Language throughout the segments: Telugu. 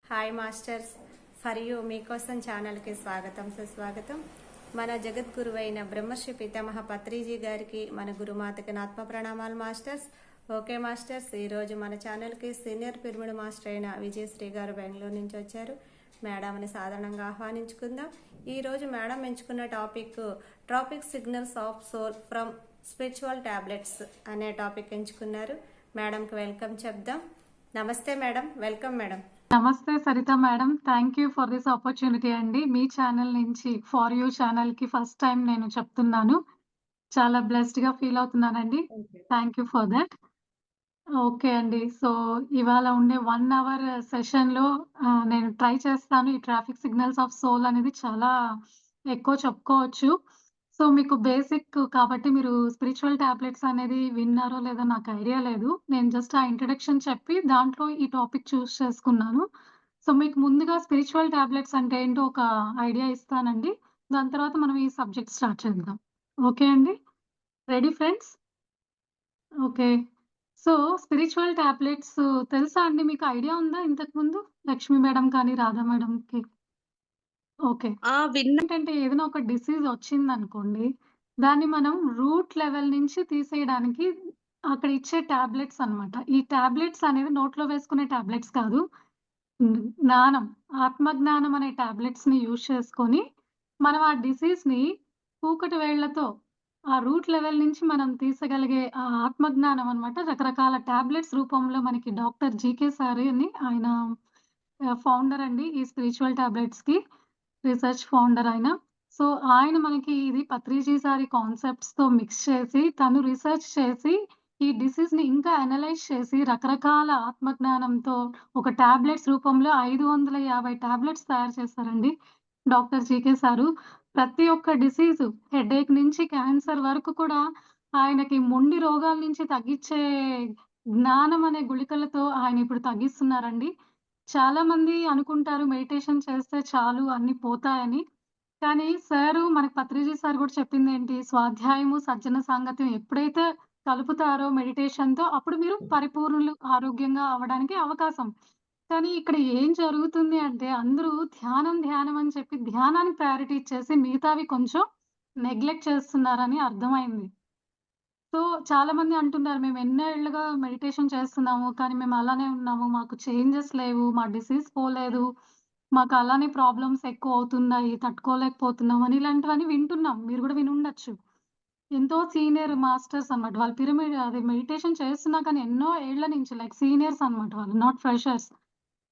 హాయ్ మాస్టర్స్, ఫర్ యూ మీకోసం ఛానల్కి స్వాగతం సుస్వాగతం. మన జగద్గురువైన బ్రహ్మశ్రీ పితామహ పత్రిజీ గారికి, మన గురుమాతకి ఆత్మ ప్రణామాలు మాస్టర్స్. ఓకే మాస్టర్స్, ఈరోజు మన ఛానల్కి సీనియర్ పిరమిడ్ మాస్టర్ అయిన విజయశ్రీ గారు బెంగళూరు నుంచి వచ్చారు. మేడంని సాధారణంగా ఆహ్వానించుకుందాం. ఈరోజు మేడం ఎంచుకున్న topic signals of soul from spiritual tablets అనే టాపిక్ ఎంచుకున్నారు. మేడంకి వెల్కమ్ చెప్దాం. నమస్తే మేడం, వెల్కమ్ మేడం. నమస్తే Saritha madam, thank you for this opportunity అండి. మీ ఛానల్ నుంచి ఫర్ యూ ఛానల్కి ఫస్ట్ టైం నేను చెప్తున్నాను. చాలా బ్లెస్డ్గా ఫీల్ అవుతున్నానండి. Thank you for that. Okay అండి. సో ఇవాళ ఉండే 1 అవర్ సెషన్లో నేను ట్రై చేస్తాను. ఈ ట్రాఫిక్ సిగ్నల్స్ ఆఫ్ సోల్ అనేది చాలా ఎక్కువ చెప్పుకోవచ్చు. సో మీకు బేసిక్ కాబట్టి మీరు స్పిరిచువల్ టాబ్లెట్స్ అనేది విన్నారో లేదో నాకు ఐడియా లేదు. నేను జస్ట్ ఆ ఇంట్రడక్షన్ చెప్పి దాంట్లో ఈ టాపిక్ చూస్ చేసుకున్నాను. సో మీకు ముందుగా స్పిరిచువల్ టాబ్లెట్స్ అంటే ఏంటో ఒక ఐడియా ఇస్తానండి. దాని తర్వాత మనం ఈ సబ్జెక్ట్ స్టార్ట్ చేద్దాం. ఓకే అండి? Ready friends? Okay. So spiritual tablets తెలుసా అండి? మీకు ఐడియా ఉందా ఇంతకుముందు? లక్ష్మి మేడం కానీ, రాధా మేడంకి? ఓకే. విన్నా. ఏంటంటే ఏదైనా ఒక డిసీజ్ వచ్చిందనుకోండి, దాన్ని మనం రూట్ లెవెల్ నుంచి తీసేయడానికి అక్కడ ఇచ్చే టాబ్లెట్స్ అన్నమాట. ఈ టాబ్లెట్స్ అనేవి నోట్లో వేసుకునే టాబ్లెట్స్ కాదు. జ్ఞానం, ఆత్మజ్ఞానం అనే టాబ్లెట్స్‌ని యూజ్ చేసుకొని, మనం ఆ డిసీజ్‌ని కూకటి వేళ్ళతో ఆ రూట్ లెవెల్ నుంచి మనం తీసగలిగే ఆ ఆత్మజ్ఞానం అన్నమాట. రకరకాల టాబ్లెట్స్ రూపంలో మనకి డాక్టర్ జీకే సార్ అని ఆయన ఫౌండర్ అండి ఈ స్పిరిచువల్ టాబ్లెట్స్‌కి. రిసర్చ్ ఫౌండర్ ఆయన. సో, ఆయన మనకి ఇది పత్రిజీ సారి కాన్సెప్ట్స్‌తో మిక్స్ చేసి, తను రిసర్చ్ చేసి, ఈ డిసీజ్‌ని ఇంకా అనలైజ్ చేసి, రకరకాల ఆత్మజ్ఞానంతో ఒక టాబ్లెట్స్ రూపంలో 550 టాబ్లెట్స్ తయారు చేశారండి డాక్టర్ జీకే సారు. ప్రతి ఒక్క డిసీజు హెడేక్ నుంచి క్యాన్సర్ వరకు కూడా ఆయనకి మొండి రోగాల నుంచి తగ్గించే జ్ఞానం అనే గుళికలతో ఆయన ఇప్పుడు తగ్గిస్తున్నారండి. చాలామంది అనుకుంటారు మెడిటేషన్ చేస్తే చాలు అన్నీ పోతాయని. కానీ సారు మనకు పత్రిజీ సార్ గూడా చెప్పిందేంటి, స్వాధ్యాయము, సజ్జన సాంగత్యం ఎప్పుడైతే కలుపుతారో మెడిటేషన్‌తో అప్పుడు మీరు పరిపూర్ణులు ఆరోగ్యంగా అవ్వడానికి అవకాశం. కానీ ఇక్కడ ఏం జరుగుతుంది అంటే అందరూ ధ్యానం, ధ్యానం అని చెప్పి ధ్యానానికి ప్రయారిటీ ఇచ్చేసి మిగతావి కొంచెం నెగ్లెక్ట్ చేస్తున్నారని అర్థమైంది. సో, చాలామంది అంటున్నారు, "మేము ఎన్నేళ్లుగా మెడిటేషన్ చేస్తున్నాము. కానీ మేము అలానే ఉన్నాము. మాకు చేంజెస్ లేవు. మా డిసీజ్ పోలేదు. మాకు అలానే ప్రాబ్లమ్స్ ఎక్కువవుతున్నాయి. తట్టుకోలేకపోతున్నాం" అని ఇలాంటివన్నీ వింటున్నాం. మీరు గూడా వినుండొచ్చు. ఎంతో సీనియర్ మాస్టర్స్ అన్నమాట. వాళ్ళు పిరమిడ్ అది మెడిటేషన్ చేస్తున్నా కానీ ఎన్నో ఏళ్ల నుంచి లైక్ సీనియర్స్ అన్నమాట వాళ్ళు. Not freshers.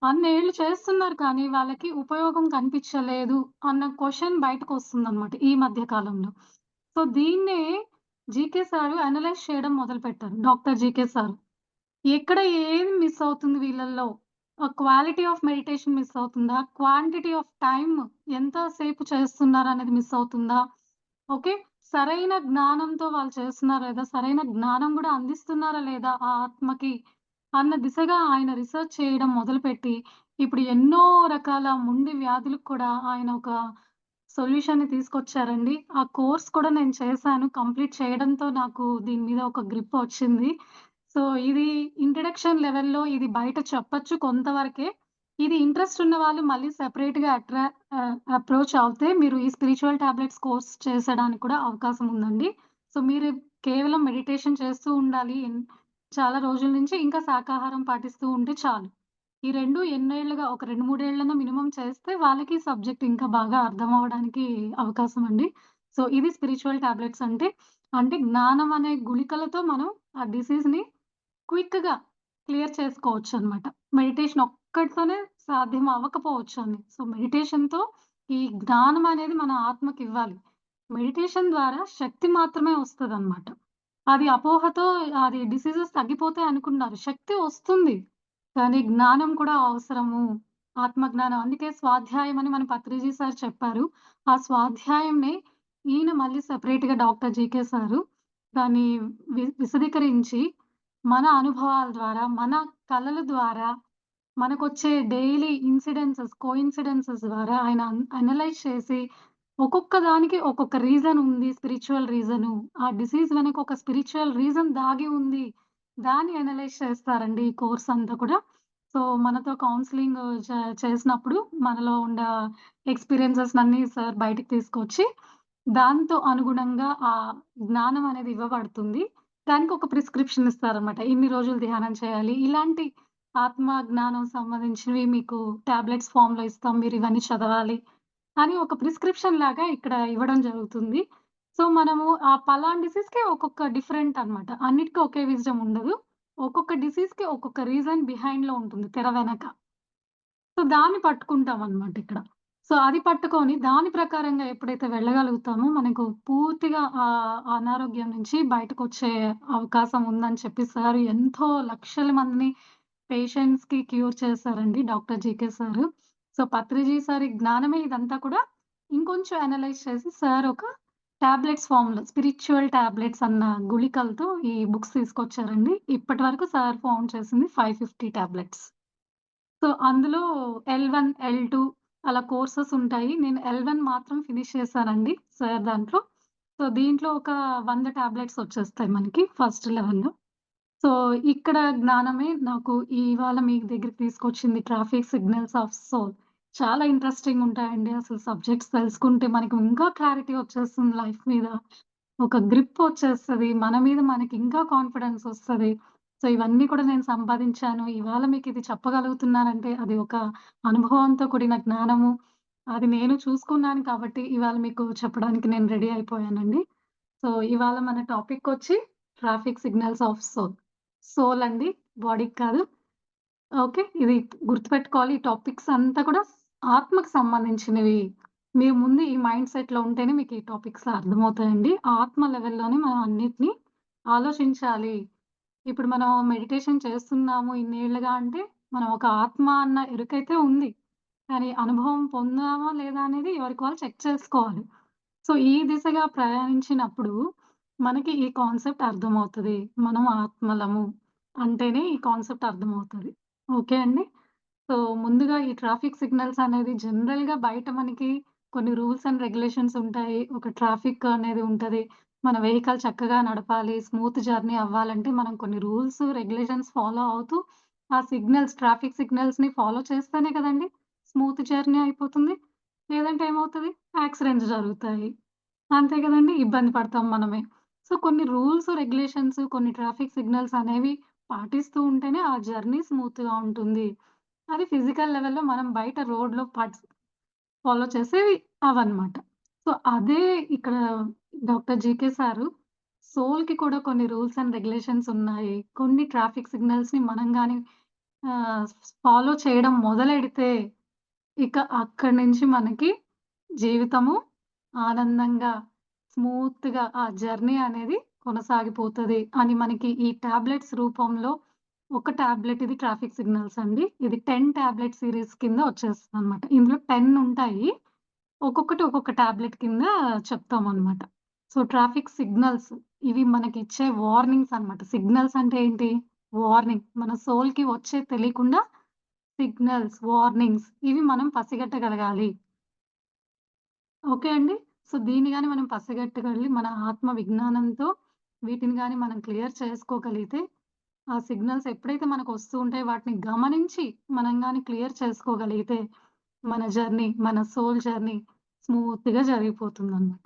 అన్నేళ్లు చేస్తున్నారు కానీ వాళ్ళకి ఉపయోగం కనిపించలేదు అన్న క్వెషన్ బయటకొస్తుందన్నమాట ఈ మధ్య కాలంలో. సో, దీన్నే జీకే సారు అనలైజ్ చేయడం మొదలుపెట్టారు. Doctor GK sir. ఎక్కడ ఏది మిస్ అవుతుంది వీళ్ళల్లో? క్వాలిటీ ఆఫ్ మెడిటేషన్ మిస్ అవుతుందా? క్వాంటిటీ ఆఫ్ టైమ్ ఎంత సేపు చేస్తున్నారనేది మిస్ అవుతుందా? ఓకే. సరైన జ్ఞానంతో వాళ్ళు చేస్తున్నారా లేదా? సరైన జ్ఞానం గూడా అందిస్తున్నారా లేదా ఆ ఆత్మకి? అన్న దిశగా ఆయన రిసర్చ్ చేయడం మొదలుపెట్టి, ఇప్పుడు ఎన్నో రకాల మొండి వ్యాధులకు కూడా ఆయన ఒక సొల్యూషన్‌ని తీసుకొచ్చారండి. ఆ కోర్స్ కూడా నేను చేశాను. కంప్లీట్ చేయడంతో నాకు దీని మీద ఒక గ్రిప్ వచ్చింది. సో, ఇది ఇంట్రడక్షన్ లెవెల్‌లో ఇది బయట చెప్పొచ్చు కొంతవరకే. ఇది ఇంట్రెస్ట్ ఉన్న వాళ్ళు మళ్ళీ సెపరేట్‌గా అప్రోచ్ అవుతే మీరు ఈ స్పిరిచువల్ టాబ్లెట్స్ కోర్స్ చేసేయడానికి కూడా అవకాశం ఉందండి. సో, మీరు కేవలం మెడిటేషన్ చేస్తూ ఉండాలి. చాలా రోజుల నుంచి ఇంకా శాకాహారం పాటిస్తూ ఉంటే చాలు. ఈ 2 ఎన్నేళ్లుగా ఒక 2, 3 ఏళ్లన్నా మినిమమ్ చేస్తే వాళ్ళకి సబ్జెక్ట్ ఇంకా బాగా అర్థమవ్వడానికి అవకాశం అండి. సో, ఇది స్పిరిచువల్ టాబ్లెట్స్ అంటే, అంటే జ్ఞానం అనే గుళికలతో మనం ఆ డిసీజ్‌ని క్విక్‌గా క్లియర్ చేసుకోవచ్చనమాట. మెడిటేషన్ ఒక్కటితోనే సాధ్యం అవ్వకపోవచ్చని. సో, మెడిటేషన్‌తో ఈ జ్ఞానం అనేది మన ఆత్మకివ్వాలి. మెడిటేషన్ ద్వారా శక్తి మాత్రమే వస్తదనమాట. అది అపోహతో అది డిసీజెస్ తగ్గిపోతాయి అనుకున్నారు. శక్తి వస్తుంది. కానీ జ్ఞానం కూడా అవసరము. ఆత్మజ్ఞానం. అందుకే స్వాధ్యాయం అని మన పత్రిజీ సార్ చెప్పారు. ఆ స్వాధ్యాయంని ఈయన మళ్ళీ సెపరేట్‌గా డాక్టర్ జీకే సారు దాన్ని విశదీకరించి మన అనుభవాల ద్వారా, మన కళల ద్వారా, మనకొచ్చే డైలీ కోయిన్సిడెన్సెస్ ద్వారా ఆయన అనలైజ్ చేసి ఒక్కొక్క దానికి ఒక్కొక్క రీజన్ ఉంది. Spiritual reason. ఆ డిసీజ్ వెనక ఒక స్పిరిచువల్ రీజన్ దాగి ఉంది. దాన్ని అనలైజ్ చేస్తారండి ఈ కోర్స్ అంతా కూడా. సో, సో, మనతో కౌన్సెలింగ్ చేసినప్పుడు మనలో ఉన్న ఎక్స్‌పీరియన్సెస్‌నన్నీ సార్ బయటికి తీసుకొచ్చి, దాంతో అనుగుణంగా ఆ జ్ఞానం అనేది ఇవ్వబడుతుంది. దానికి ఒక ప్రిస్క్రిప్షన్ ఇస్తారనమాట. ఇన్ని రోజులు ధ్యానం చేయాలి. ఇలాంటి ఆత్మ జ్ఞానం సంబంధించినవి మీకు టాబ్లెట్స్ ఫార్మ్‌లో ఇస్తాం. మీరు ఇవన్నీ చదవాలి అని ఒక ప్రిస్క్రిప్షన్ లాగా ఇక్కడ ఇవ్వడం జరుగుతుంది. సో, మనము ఆ పలానా డిసీజ్‌కి ఒక్కొక్క డిఫరెంట్ అనమాట. అన్నిటికి ఒకే విజ్డమ్ ఉండదు. ఒక్కొక్క డిసీజ్‌కి ఒక్కొక్క రీజన్ బిహైండ్‌లో ఉంటుంది తెర వెనక. సో, దాన్ని పట్టుకుంటామనమాట ఇక్కడ. సో, అది పట్టుకొని దాని ప్రకారంగా ఎప్పుడైతే వెళ్ళగలుగుతామో మనకు పూర్తిగా అనారోగ్యం నుంచి బయటకొచ్చే అవకాశం ఉందని చెప్పి సార్ ఎంతో లక్షల మందిని పేషెంట్స్‌కి క్యూర్ చేశారండి doctor GK sir. So, Patriji సారి జ్ఞానమే ఇదంతా కూడా ఇంకొంచెం అనలైజ్ చేసి సార్ ఒక టాబ్లెట్స్ ఫార్మ్‌లో స్పిరిచ్యువల్ టాబ్లెట్స్ అన్న గుళికలతో ఈ బుక్స్ తీసుకొచ్చారండి. ఇప్పటి వరకు సార్ ఫౌండ్ చేసింది 550 టాబ్లెట్స్. సో, అందులో L1, L2 అలా కోర్సెస్ ఉంటాయి. నేను L1 మాత్రం ఫినిష్ చేశానండి సార్ దాంట్లో. సో, దీంట్లో ఒక 100 టాబ్లెట్స్ వచ్చేస్తాయి మనకి ఫస్ట్ లెవెల్‌లో. సో, ఇక్కడ జ్ఞానమే నాకు ఇవాళ మీ దగ్గరికి తీసుకొచ్చింది 'ట్రాఫిక్ సిగ్నల్స్ ఆఫ్ సోల్.' చాలా ఇంట్రెస్టింగ్ ఉంటాయండి. అసలు సబ్జెక్ట్స్ తెలుసుకుంటే మనకు ఇంకా క్లారిటీ వచ్చేస్తుంది లైఫ్ మీద. ఒక గ్రిప్ వచ్చేస్తది. మన మీద మనకి ఇంకా కాన్ఫిడెన్స్ వస్తది. సో, ఇవన్నీ కూడా నేను సంపాదించాను. ఇవాళ మీకిది చెప్పగలుగుతున్నానంటే అది ఒక అనుభవంతో కూడిన జ్ఞానము. అది నేను చూసుకున్నాను కాబట్టి ఇవాళ మీకు చెప్పడానికి నేను రెడీ అయిపోయానండి. సో, ఇవాళ మన టాపికొచ్చి traffic signals of soul. Soul అండి. బాడీకి కాదు. ఓకే. ఇది గుర్తుపెట్టుకోవాలి. ఈ టాపిక్స్ అంతా కూడా ఆత్మకు సంబంధించినవి. మీరు ముందు ఈ మైండ్ సెట్‌లో ఉంటేనే మీకు ఈ టాపిక్స్ అర్థమవుతాయండి. ఆత్మ లెవెల్‌లోనే మనం అన్నిటిని ఆలోచించాలి. ఇప్పుడు మనం మెడిటేషన్ చేస్తున్నాము ఇన్నేళ్లుగా అంటే, మనం ఒక ఆత్మ అన్న ఎరుకైతే ఉంది. కానీ అనుభవం పొందామా లేదా అనేది ఎవరికి వాళ్ళు చెక్ చేసుకోవాలి. సో, ఈ దిశగా ప్రయాణించినప్పుడు మనకి ఈ కాన్సెప్ట్ అర్థమవుతది. మనం ఆత్మలము అంటేనే ఈ కాన్సెప్ట్ అర్థమవుతది. ఓకే అండి. సో, ముందుగా ఈ ట్రాఫిక్ సిగ్నల్స్ అనేది జనరల్‌గా బయట మనకి కొన్ని రూల్స్ అండ్ రెగ్యులేషన్స్ ఉంటాయి. ఒక ట్రాఫిక్ అనేది ఉంటది. మన వెహికల్ చక్కగా నడపాలి, స్మూత్ జర్నీ అవ్వాలంటే మనం కొన్ని రూల్స్, రెగ్యులేషన్స్ ఫాలో అవుతూ ఆ సిగ్నల్స్, ట్రాఫిక్ సిగ్నల్స్‌ని ఫాలో చేస్తేనే కదండీ స్మూత్ జర్నీ అయిపోతుంది. లేదంటే ఏమవుతది? యాక్సిడెంట్స్ జరుగుతాయి. అంతే కదండీ! ఇబ్బంది పడతాం మనమే. సో, కొన్ని రూల్స్, రెగ్యులేషన్స్, కొన్ని ట్రాఫిక్ సిగ్నల్స్ అనేవి పాటిస్తూ ఉంటేనే ఆ జర్నీ స్మూత్‌గా ఉంటుంది. అది ఫిజికల్ లెవెల్‌లో మనం బయట రోడ్‌లో ఫాలో చేసేవి అవన్నమాట. సో, అదే ఇక్కడ డాక్టర్ జీకే సారు సోల్‌కి కూడా కొన్ని రూల్స్ అండ్ రెగ్యులేషన్స్ ఉన్నాయి. కొన్ని ట్రాఫిక్ సిగ్నల్స్‌ని మనం గాని ఆహ్, ఫాలో చేయడం మొదలెడితే ఇక అక్కడి నుంచి మనకి జీవితము ఆనందంగా, స్మూత్‌గా ఆ జర్నీ అనేది కొనసాగిపోతది అని మనకి ఈ టాబ్లెట్స్ రూపంలో ఒక టాబ్లెట్ ఇది ట్రాఫిక్ సిగ్నల్స్ అండి. ఇది 10 టాబ్లెట్ సీరీస్ కింద వచ్చేస్తదనమాట. ఇందులో 10 ఉంటాయి. ఒక్కొక్కటి ఒక్కొక్క టాబ్లెట్ కింద చెప్తామనమాట. సో, ట్రాఫిక్ సిగ్నల్స్ ఇవి మనకిచ్చే వార్నింగ్స్ అనమాట. సిగ్నల్స్ అంటే ఏంటి? వార్నింగ్. మన సోల్‌కి వచ్చే తెలియకుండా సిగ్నల్స్, వార్నింగ్స్ ఇవి మనం పసిగట్టగలగాలి. ఓకే అండి. సో, దీన్ని గాని మనం పసిగట్టగలి మన ఆత్మ విజ్ఞానంతో వీటిని గాని మనం క్లియర్ చేసుకోగలిగితే, ఆ సిగ్నల్స్ ఎప్పుడైతే మనకొస్తూ ఉంటాయో వాటిని గమనించి మనం గాని క్లియర్ చేసుకోగలిగితే, మన జర్నీ, మన సోల్ జర్నీ స్మూత్‌గా జరిగిపోతుందనమాట.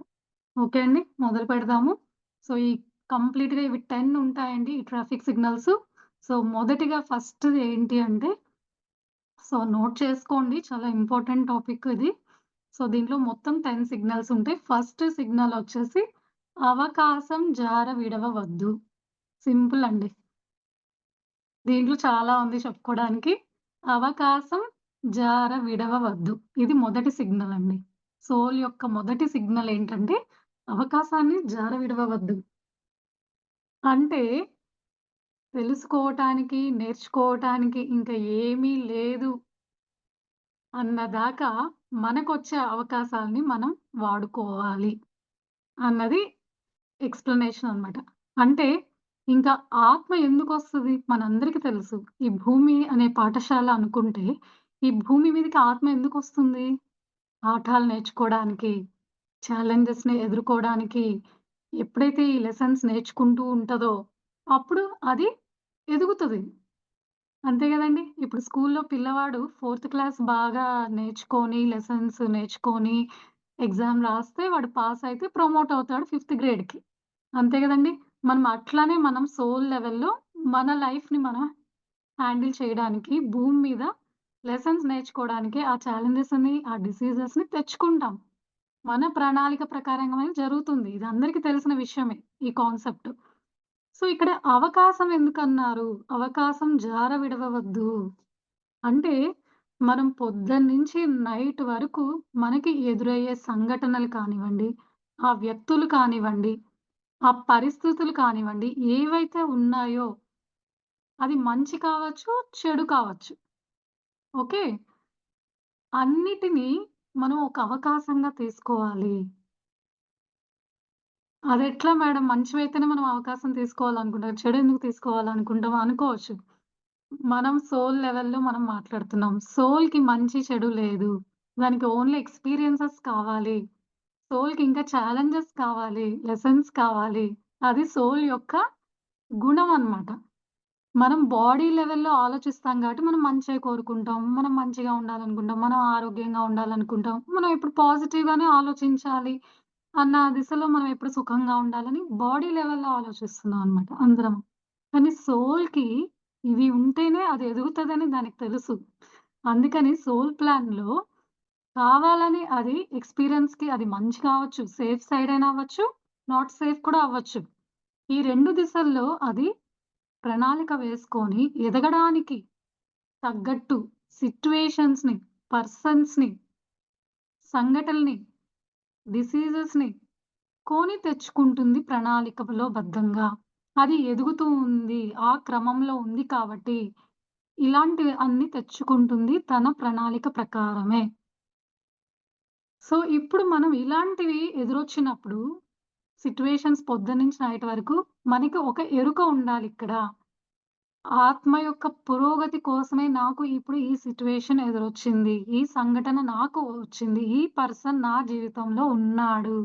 ఓకే అండి. మొదలు పెడదాము. సో, ఈ కంప్లీట్‌గా ఇవి 10 ఉంటాయండి ఈ ట్రాఫిక్ సిగ్నల్స్. సో, మొదటిగా ఫస్ట్‌ది ఏంటి అంటే సో, నోట్ చేసుకోండి. చాలా ఇంపార్టెంట్ టాపిక్ ఇది. సో, దీంట్లో మొత్తం 10 సిగ్నల్స్ ఉంటాయి. ఫస్ట్ సిగ్నల్ వచ్చేసి అవకాశం జార విడవవద్దు. సింపుల్ అండి. దీంట్లో చాలా ఉంది చెప్పుకోవడానికి. అవకాశం జార విడవవద్దు. ఇది మొదటి సిగ్నల్ అండి. సోల్ యొక్క మొదటి సిగ్నల్ ఏంటంటే అవకాశాన్ని జార విడవవద్దు. అంటే తెలుసుకోవటానికి, నేర్చుకోవటానికి ఇంకా ఏమీ లేదు అన్నదాకా మనకొచ్చే అవకాశాల్ని మనం వాడుకోవాలి అన్నది ఎక్స్‌ప్లనేషన్ అన్నమాట. అంటే ఇంకా ఆత్మ ఎందుకొస్తది? మనందరికీ తెలుసు. ఈ భూమి అనే పాఠశాల అనుకుంటే, ఈ భూమి మీదకి ఆత్మ ఎందుకొస్తుంది? పాఠాలు నేర్చుకోవడానికి, ఛాలెంజెస్‌ని ఎదుర్కోవడానికి, ఎప్పుడైతే ఈ లెసన్స్ నేర్చుకుంటూ ఉంటదో, అప్పుడు అది ఎదుగుతది. అంతే గదండీ! ఇప్పుడు స్కూల్లో పిల్లవాడు ఫోర్త్ క్లాస్ బాగా నేర్చుకొని, లెసన్స్ నేర్చుకొని, ఎగ్జామ్ రాస్తే వాడు పాస్ అయితే ప్రమోట్ అవుతాడు ఫిఫ్త్ గ్రేడ్‌కి. అంతే గదండీ! మనం అట్లనే మనం సోల్ లెవెల్‌లో మన లైఫ్‌ని మనం హ్యాండిల్ చేయడానికి భూమి మీద లెసన్స్ నేర్చుకోవడానికి ఆ ఛాలెంజెస్‌ని, ఆ డిసీజెస్‌ని తెచ్చుకుంటాం. మన ప్రణాళిక ప్రకారంగానే జరుగుతుంది. ఇది అందరికీ తెలిసిన విషయమే ఈ కాన్సెప్ట్. సో, ఇక్కడ అవకాశం ఎందుకన్నారు? అవకాశం జార విడవవద్దు. అంటే మనం పొద్దున్నుంచి నైట్ వరకు మనకి ఎదురయ్యే సంఘటనలు కానివ్వండి, ఆ వ్యక్తులు కానివ్వండి, ఆ పరిస్థితులు కానివ్వండి, ఏవైతే ఉన్నాయో అది మంచి కావచ్చు, చెడు కావచ్చు. ఓకే. అన్నిటిని మనం ఒక అవకాశంగా తీసుకోవాలి. అదెట్లా మేడం మంచివైతేనే మనం అవకాశం తీసుకోవాలనుకుంటాం. చెడెందుకు తీసుకోవాలనుకుంటాం అనుకోవచ్చు. మనం సోల్ లెవెల్‌లో మనం మాట్లాడుతున్నాం. సోల్‌కి మంచి, చెడు లేదు. దానికి ఓన్లీ ఎక్స్‌పీరియన్సెస్ కావాలి. సోల్‌కి ఇంకా ఛాలెంజెస్ కావాలి. లెసన్స్ కావాలి. అది సోల్ యొక్క గుణం అన్నమాట. మనం బాడీ లెవెల్‌లో ఆలోచిస్తాం కాబట్టి మనం మంచే కోరుకుంటాం. మనం మంచిగా ఉండాలనుకుంటాం. మనం ఆరోగ్యంగా ఉండాలనుకుంటాం. మనం ఎప్పుడు పాజిటివ్‌గానే ఆలోచించాలి అన్న దిశలో మనం ఎప్పుడు సుఖంగా ఉండాలని బాడీ లెవెల్‌లో ఆలోచిస్తున్నాం అన్నమాట అందరం. కానీ సోల్‌కి ఇవి ఉంటేనే అది ఎదుగుతదని దానికి తెలుసు. అందుకని సోల్ ప్లాన్‌లో కావాలని అది ఎక్స్‌పీరియన్స్‌కి అది మంచి కావచ్చు, సేఫ్ సైడ్ అయినా అవ్వచ్చు, నాట్ సేఫ్ కూడా అవ్వచ్చు. ఈ 2 దిశల్లో అది ప్రణాళిక వేసుకొని ఎదగడానికి తగ్గట్టు సిట్యుయేషన్స్‌ని, పర్సన్స్‌ని, సంఘటనలని, డిసీజెస్‌ని కొని తెచ్చుకుంటుంది ప్రణాళికలో బద్ధంగా. అది ఎదుగుతూ ఉంది. ఆ క్రమంలో ఉంది కాబట్టి, ఇలాంటివి అన్నీ తెచ్చుకుంటుంది తన ప్రణాళిక ప్రకారమే. సో, ఇప్పుడు మనం ఇలాంటివి ఎదురొచ్చినప్పుడు సిట్యుయేషన్స్ పొద్దున్నుంచి నైట్ వరకు మనకి ఒక ఎరుక ఉండాలిక్కడ. ఆత్మ యొక్క పురోగతి కోసమే నాకు ఇప్పుడు ఈ సిట్యుయేషన్ ఎదురొచ్చింది. ఈ సంఘటన నాకు వచ్చింది. ఈ పర్సన్ నా జీవితంలో ఉన్నాడు.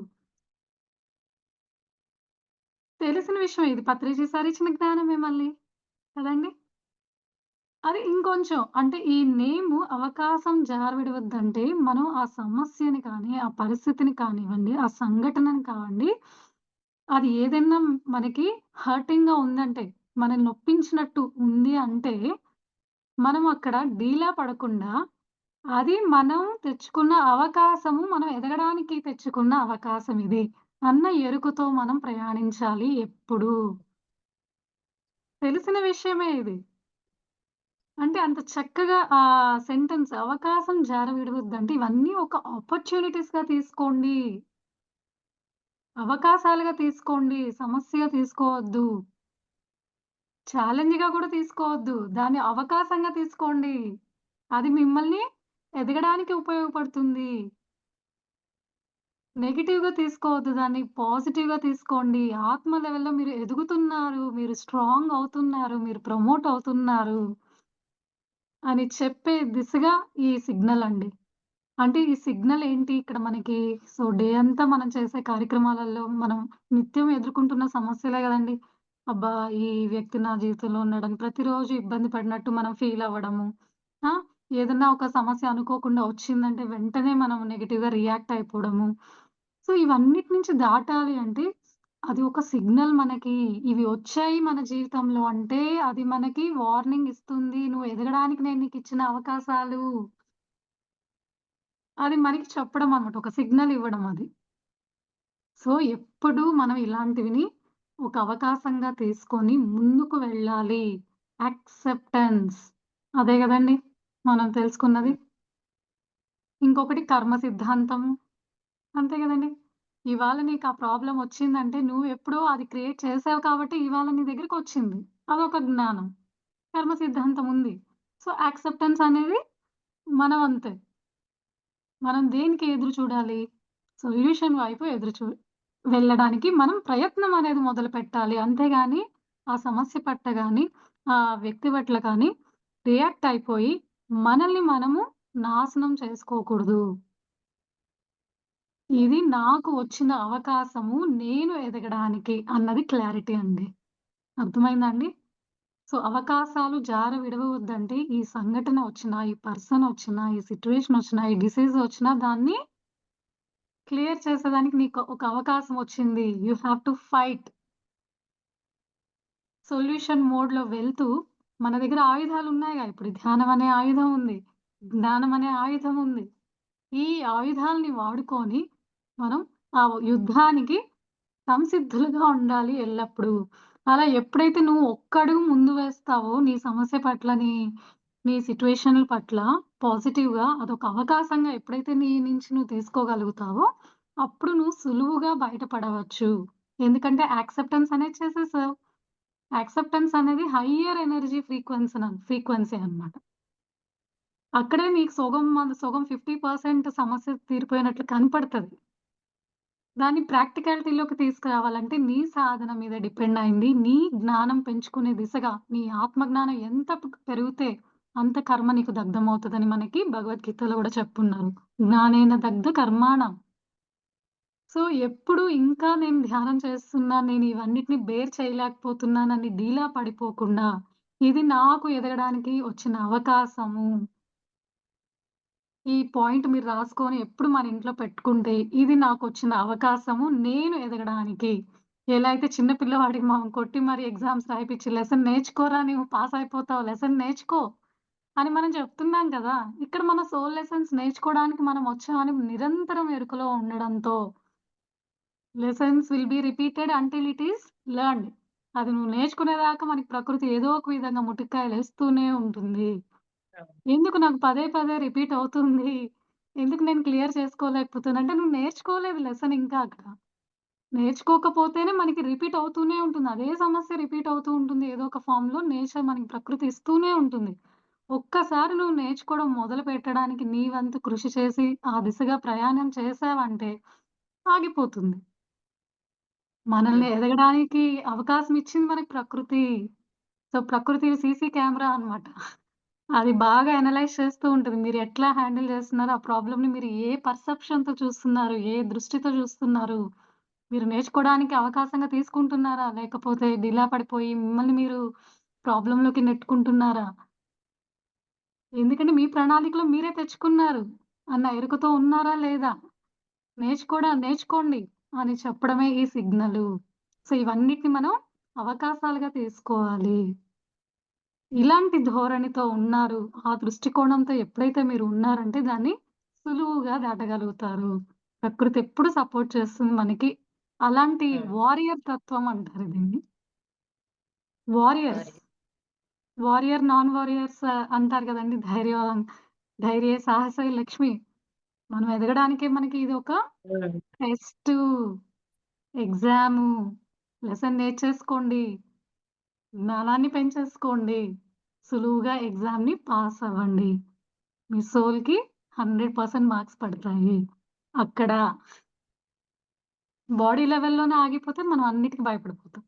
తెలిసిన విషయమే ఇది. పత్రిజీ సార్ ఇచ్చిన జ్ఞానమే మళ్ళీ. కదండీ! అది ఇంకొంచెం అంటే ఈ నేము అవకాశం జారవిడవద్దంటే, మనం ఆ సమస్యని కానీ, ఆ పరిస్థితిని కానివ్వండి, ఆ సంఘటనని కావండి, అది ఏదైనా మనకి హర్టింగ్‌గా ఉందంటే, మనల్ని నొప్పించినట్టు ఉంది అంటే, మనం అక్కడ డీలా పడకుండా, అది మనం తెచ్చుకున్న అవకాశము, మనం ఎదగడానికి తెచ్చుకున్న అవకాశం ఇది అన్న ఎరుకతో మనం ప్రయాణించాలి ఎప్పుడూ. తెలిసిన విషయమే ఇది. అంటే అంత చక్కగా సెంటెన్స్ అవకాశం జారవిడవద్దంటే ఇవన్నీ ఒక ఆపర్చునిటీస్‌గా తీసుకోండి. అవకాశాలుగా తీసుకోండి. సమస్యగా తీసుకోవద్దు. ఛాలెంజ్‌గా కూడా తీసుకోవద్దు. దాన్ని అవకాశంగా తీసుకోండి. అది మిమ్మల్ని ఎదగడానికి ఉపయోగపడుతుంది. నెగెటివ్‌గా తీసుకోవద్దు దాన్ని. పాజిటివ్‌గా తీసుకోండి. ఆత్మ లెవెల్‌లో మీరు ఎదుగుతున్నారు. మీరు స్ట్రాంగ్ అవుతున్నారు. మీరు ప్రమోట్ అవుతున్నారు అని చెప్పే దిశగా ఈ సిగ్నల్ అండి. అంటే ఈ సిగ్నల్ ఏంటి ఇక్కడ మనకి సో, డే అంతా మనం చేసే కార్యక్రమాలలో మనం నిత్యం ఎదుర్కొంటున్న సమస్యలే గదండీ! అబ్బా! ఈ వ్యక్తి నా జీవితంలో ఉన్నాడని ప్రతిరోజు ఇబ్బంది పడినట్టు మనం ఫీల్ అవ్వడము. ఆ! ఏదన్నా ఒక సమస్య అనుకోకుండా వచ్చిందంటే వెంటనే మనం నెగెటివ్‌గా రియాక్ట్ అయిపోవడము. సో, ఇవన్నిటి నుంచి దాటాలి అంటే అది ఒక సిగ్నల్ మనకి. ఇవి వచ్చాయి మన జీవితంలో అంటే అది మనకి వార్నింగ్ ఇస్తుంది. నువ్వు ఎదగడానికి నేను నీకిచ్చిన అవకాశాలు. అది మనకి చెప్పడం అన్నమాట. ఒక సిగ్నల్ ఇవ్వడం అది. సో, ఎప్పుడూ మనం ఇలాంటివిని ఒక అవకాశంగా తీసుకొని ముందుకు వెళ్ళాలి. యాక్సెప్టెన్స్ అదే గదండీ! మనం తెలుసుకున్నది. ఇంకొకటి కర్మ సిద్ధాంతం. అంతే గదండీ! ఇవాళ నీకు ఆ ప్రాబ్లమ్ వచ్చిందంటే నువ్వు ఎప్పుడో అది క్రియేట్ చేసావు కాబట్టి ఇవాళ నీ దగ్గరకొచ్చింది. అదొక జ్ఞానం. కర్మ సిద్ధాంతం ఉంది. సో, యాక్సెప్టెన్స్ అనేది మన వంతే. మనం దేనికి ఎదురు చూడాలి? సొల్యూషన్ వైపు వెళ్ళడానికి మనం ప్రయత్నం అనేది మొదలుపెట్టాలి. అంతేగాని ఆ సమస్య పట్ల గాని, ఆ వ్యక్తి పట్ల కానీ రియాక్ట్ అయిపోయి మనల్ని మనము నాశనం చేసుకోకూడదు. ఇది నాకు వచ్చిన అవకాశము నేను ఎదగడానికి అన్నది క్లారిటీ అండి. అర్థమైందా అండి? సో, అవకాశాలు జార విడవవద్దంటే ఈ సంఘటన వచ్చినా, ఈ పర్సన్ వచ్చినా, ఈ సిట్యుయేషన్ వచ్చినా, ఈ డిసీజ్ వచ్చినా దాన్ని క్లియర్ చేసేదానికి నీకు ఒక అవకాశం వచ్చింది. You have to fight. Solution మోడ్‌లో వెళ్తూ మన దగ్గర ఆయుధాలున్నాయిగా ఇప్పుడు ధ్యానం అనే ఆయుధం ఉంది. జ్ఞానం అనే ఆయుధం ఉంది. ఈ ఆయుధాల్ని వాడుకొని మనం ఆ యుద్ధానికి సంసిద్ధులుగా ఉండాలి ఎల్లప్పుడూ. అలా ఎప్పుడైతే నువ్వు ఒక్కడుగు ముందు వేస్తావో నీ సమస్య పట్ల, నీ సిట్యుయేషన్‌ల పట్ల పాజిటివ్‌గా అదొక అవకాశంగా ఎప్పుడైతే నీ నుంచి నువ్వు తీసుకోగలుగుతావో, అప్పుడు నువ్వు సులువుగా బయటపడవచ్చు. ఎందుకంటే యాక్సెప్టెన్స్ అనేది చేసేసావు. యాక్సెప్టెన్స్ అనేది హయ్యర్ ఎనర్జీ ఫ్రీక్వెన్సీ అన్నమాట. అక్కడే నీకు సగం 50% సమస్య తీరిపోయినట్లు కనపడతది. దాన్ని ప్రాక్టికాలిటీలోకి తీసుకురావాలంటే నీ సాధన మీద డిపెండ్ అయింది. నీ జ్ఞానం పెంచుకునే దిశగా నీ ఆత్మజ్ఞానం ఎంత పెరిగితే అంత కర్మ నీకు దగ్ధమవుతదని మనకి భగవద్గీతలో గూడా చెప్పున్నారు. జ్ఞానేన దగ్ధ కర్మాణం. సో, ఎప్పుడు ఇంకా నేను ధ్యానం చేస్తున్నా, నేను ఇవన్నిటిని బేర్ చేయలేకపోతున్నానని డీలా పడిపోకుండా, ఇది నాకు ఎదగడానికి వచ్చిన అవకాశము. ఈ పాయింట్ మీరు రాసుకొని ఎప్పుడు మన ఇంట్లో పెట్టుకుంటే, ఇది నాకొచ్చిన అవకాశము నేను ఎదగడానికి. ఎలా అయితే చిన్న పిల్లవాడికి మనం కొట్టి మరి ఎగ్జామ్స్ రాయిపిచ్చి లెసన్ నేర్చుకోరా నీవు పాస్ అయిపోతావు, లెసన్ నేర్చుకో అని మనం చెప్తున్నాం కదా! ఇక్కడ మన సోల్ లెసన్స్ నేర్చుకోవడానికి మనం వచ్చామని నిరంతరం ఎరుకలో ఉండడంతో lessons will be repeated until it is learned. అది నువ్వు నేర్చుకునేదాకా మనకి ప్రకృతి ఏదో ఒక విధంగా ముటిక్కాయలేస్తూనే ఉంటుంది. అవును. ఎందుకు నాకు పదే పదే రిపీట్ అవుతుంది? ఎందుకు నేను క్లియర్ చేసుకోలేకపోతున్నా అంటే నువ్వు నేర్చుకోలేదు లెసన్ ఇంకా అక్కడ. నేర్చుకోకపోతేనే మనకి రిపీట్ అవుతూనే ఉంటుంది. అదే సమస్య రిపీట్ అవుతూ ఉంటుంది. ఏదో ఒక ఫార్మ్‌లో నేచర్ మనకి ప్రకృతి ఇస్తూనే ఉంటుంది. ఒక్కసారి నువ్వు నేర్చుకోవడం మొదలు పెట్టడానికి నీ వంతు కృషి చేసి ఆ దిశగా ప్రయాణం చేశావంటే ఆగిపోతుంది. మనల్ని హ్మ్. ఎదగడానికి అవకాశం ఇచ్చింది మనకి ప్రకృతి. సో, ప్రకృతి సీసీ కెమెరా అన్నమాట. అది బాగా అనలైజ్ చేస్తూ ఉంటది. మీరు ఎట్లా హ్యాండిల్ చేస్తున్నారు? ఆ ప్రాబ్లమ్‌ని మీరు ఏ పర్సెప్షన్‌తో చూస్తున్నారు? ఏ దృష్టితో చూస్తున్నారు? మీరు నేర్చుకోవడానికి అవకాశంగా తీసుకుంటున్నారా? లేకపోతే డీలా పడిపోయి మిమ్మల్ని మీరు ప్రాబ్లమ్‌లోకి నెట్టుకుంటున్నారా? ఎందుకంటే మీ ప్రణాళికలో మీరే తెచ్చుకున్నారు అన్న ఎరుకతో ఉన్నారా? లేదా? నేర్చుకోండి అని చెప్పడమే ఈ సిగ్నలు. సో, ఇవన్నిటిని మనం అవకాశాలుగా తీసుకోవాలి. ఇలాంటి ధోరణితో ఉన్నారు. ఆ దృష్టికోణంతో ఎప్పుడైతే మీరు ఉన్నారంటే దాన్ని సులువుగా దాటగలుగుతారు. ప్రకృతి ఎప్పుడు సపోర్ట్ చేస్తుంది మనకి. అలాంటి హ్మ్. వారియర్ తత్వం అంటారు దీన్ని. వారియర్స్. మరి వారియర్, నాన్ వారియర్స్ అంటారు గదండీ! ధైర్యే సాహసే లక్ష్మి. మనం ఎదగడానికే మనకి ఇదొక హ్మ్. Test, exam. లెసన్ నేర్చేసుకోండి. జ్ఞానాన్ని పెంచేసుకోండి. సులువుగా ఎగ్జామ్‌ని పాస్ అవ్వండి. మీ సోల్‌కి 100% మార్క్స్ పడతాయి. అక్కడ బాడీ లెవెల్‌లోనే ఆగిపోతే మనం అన్నిటికి భయపడిపోతాం.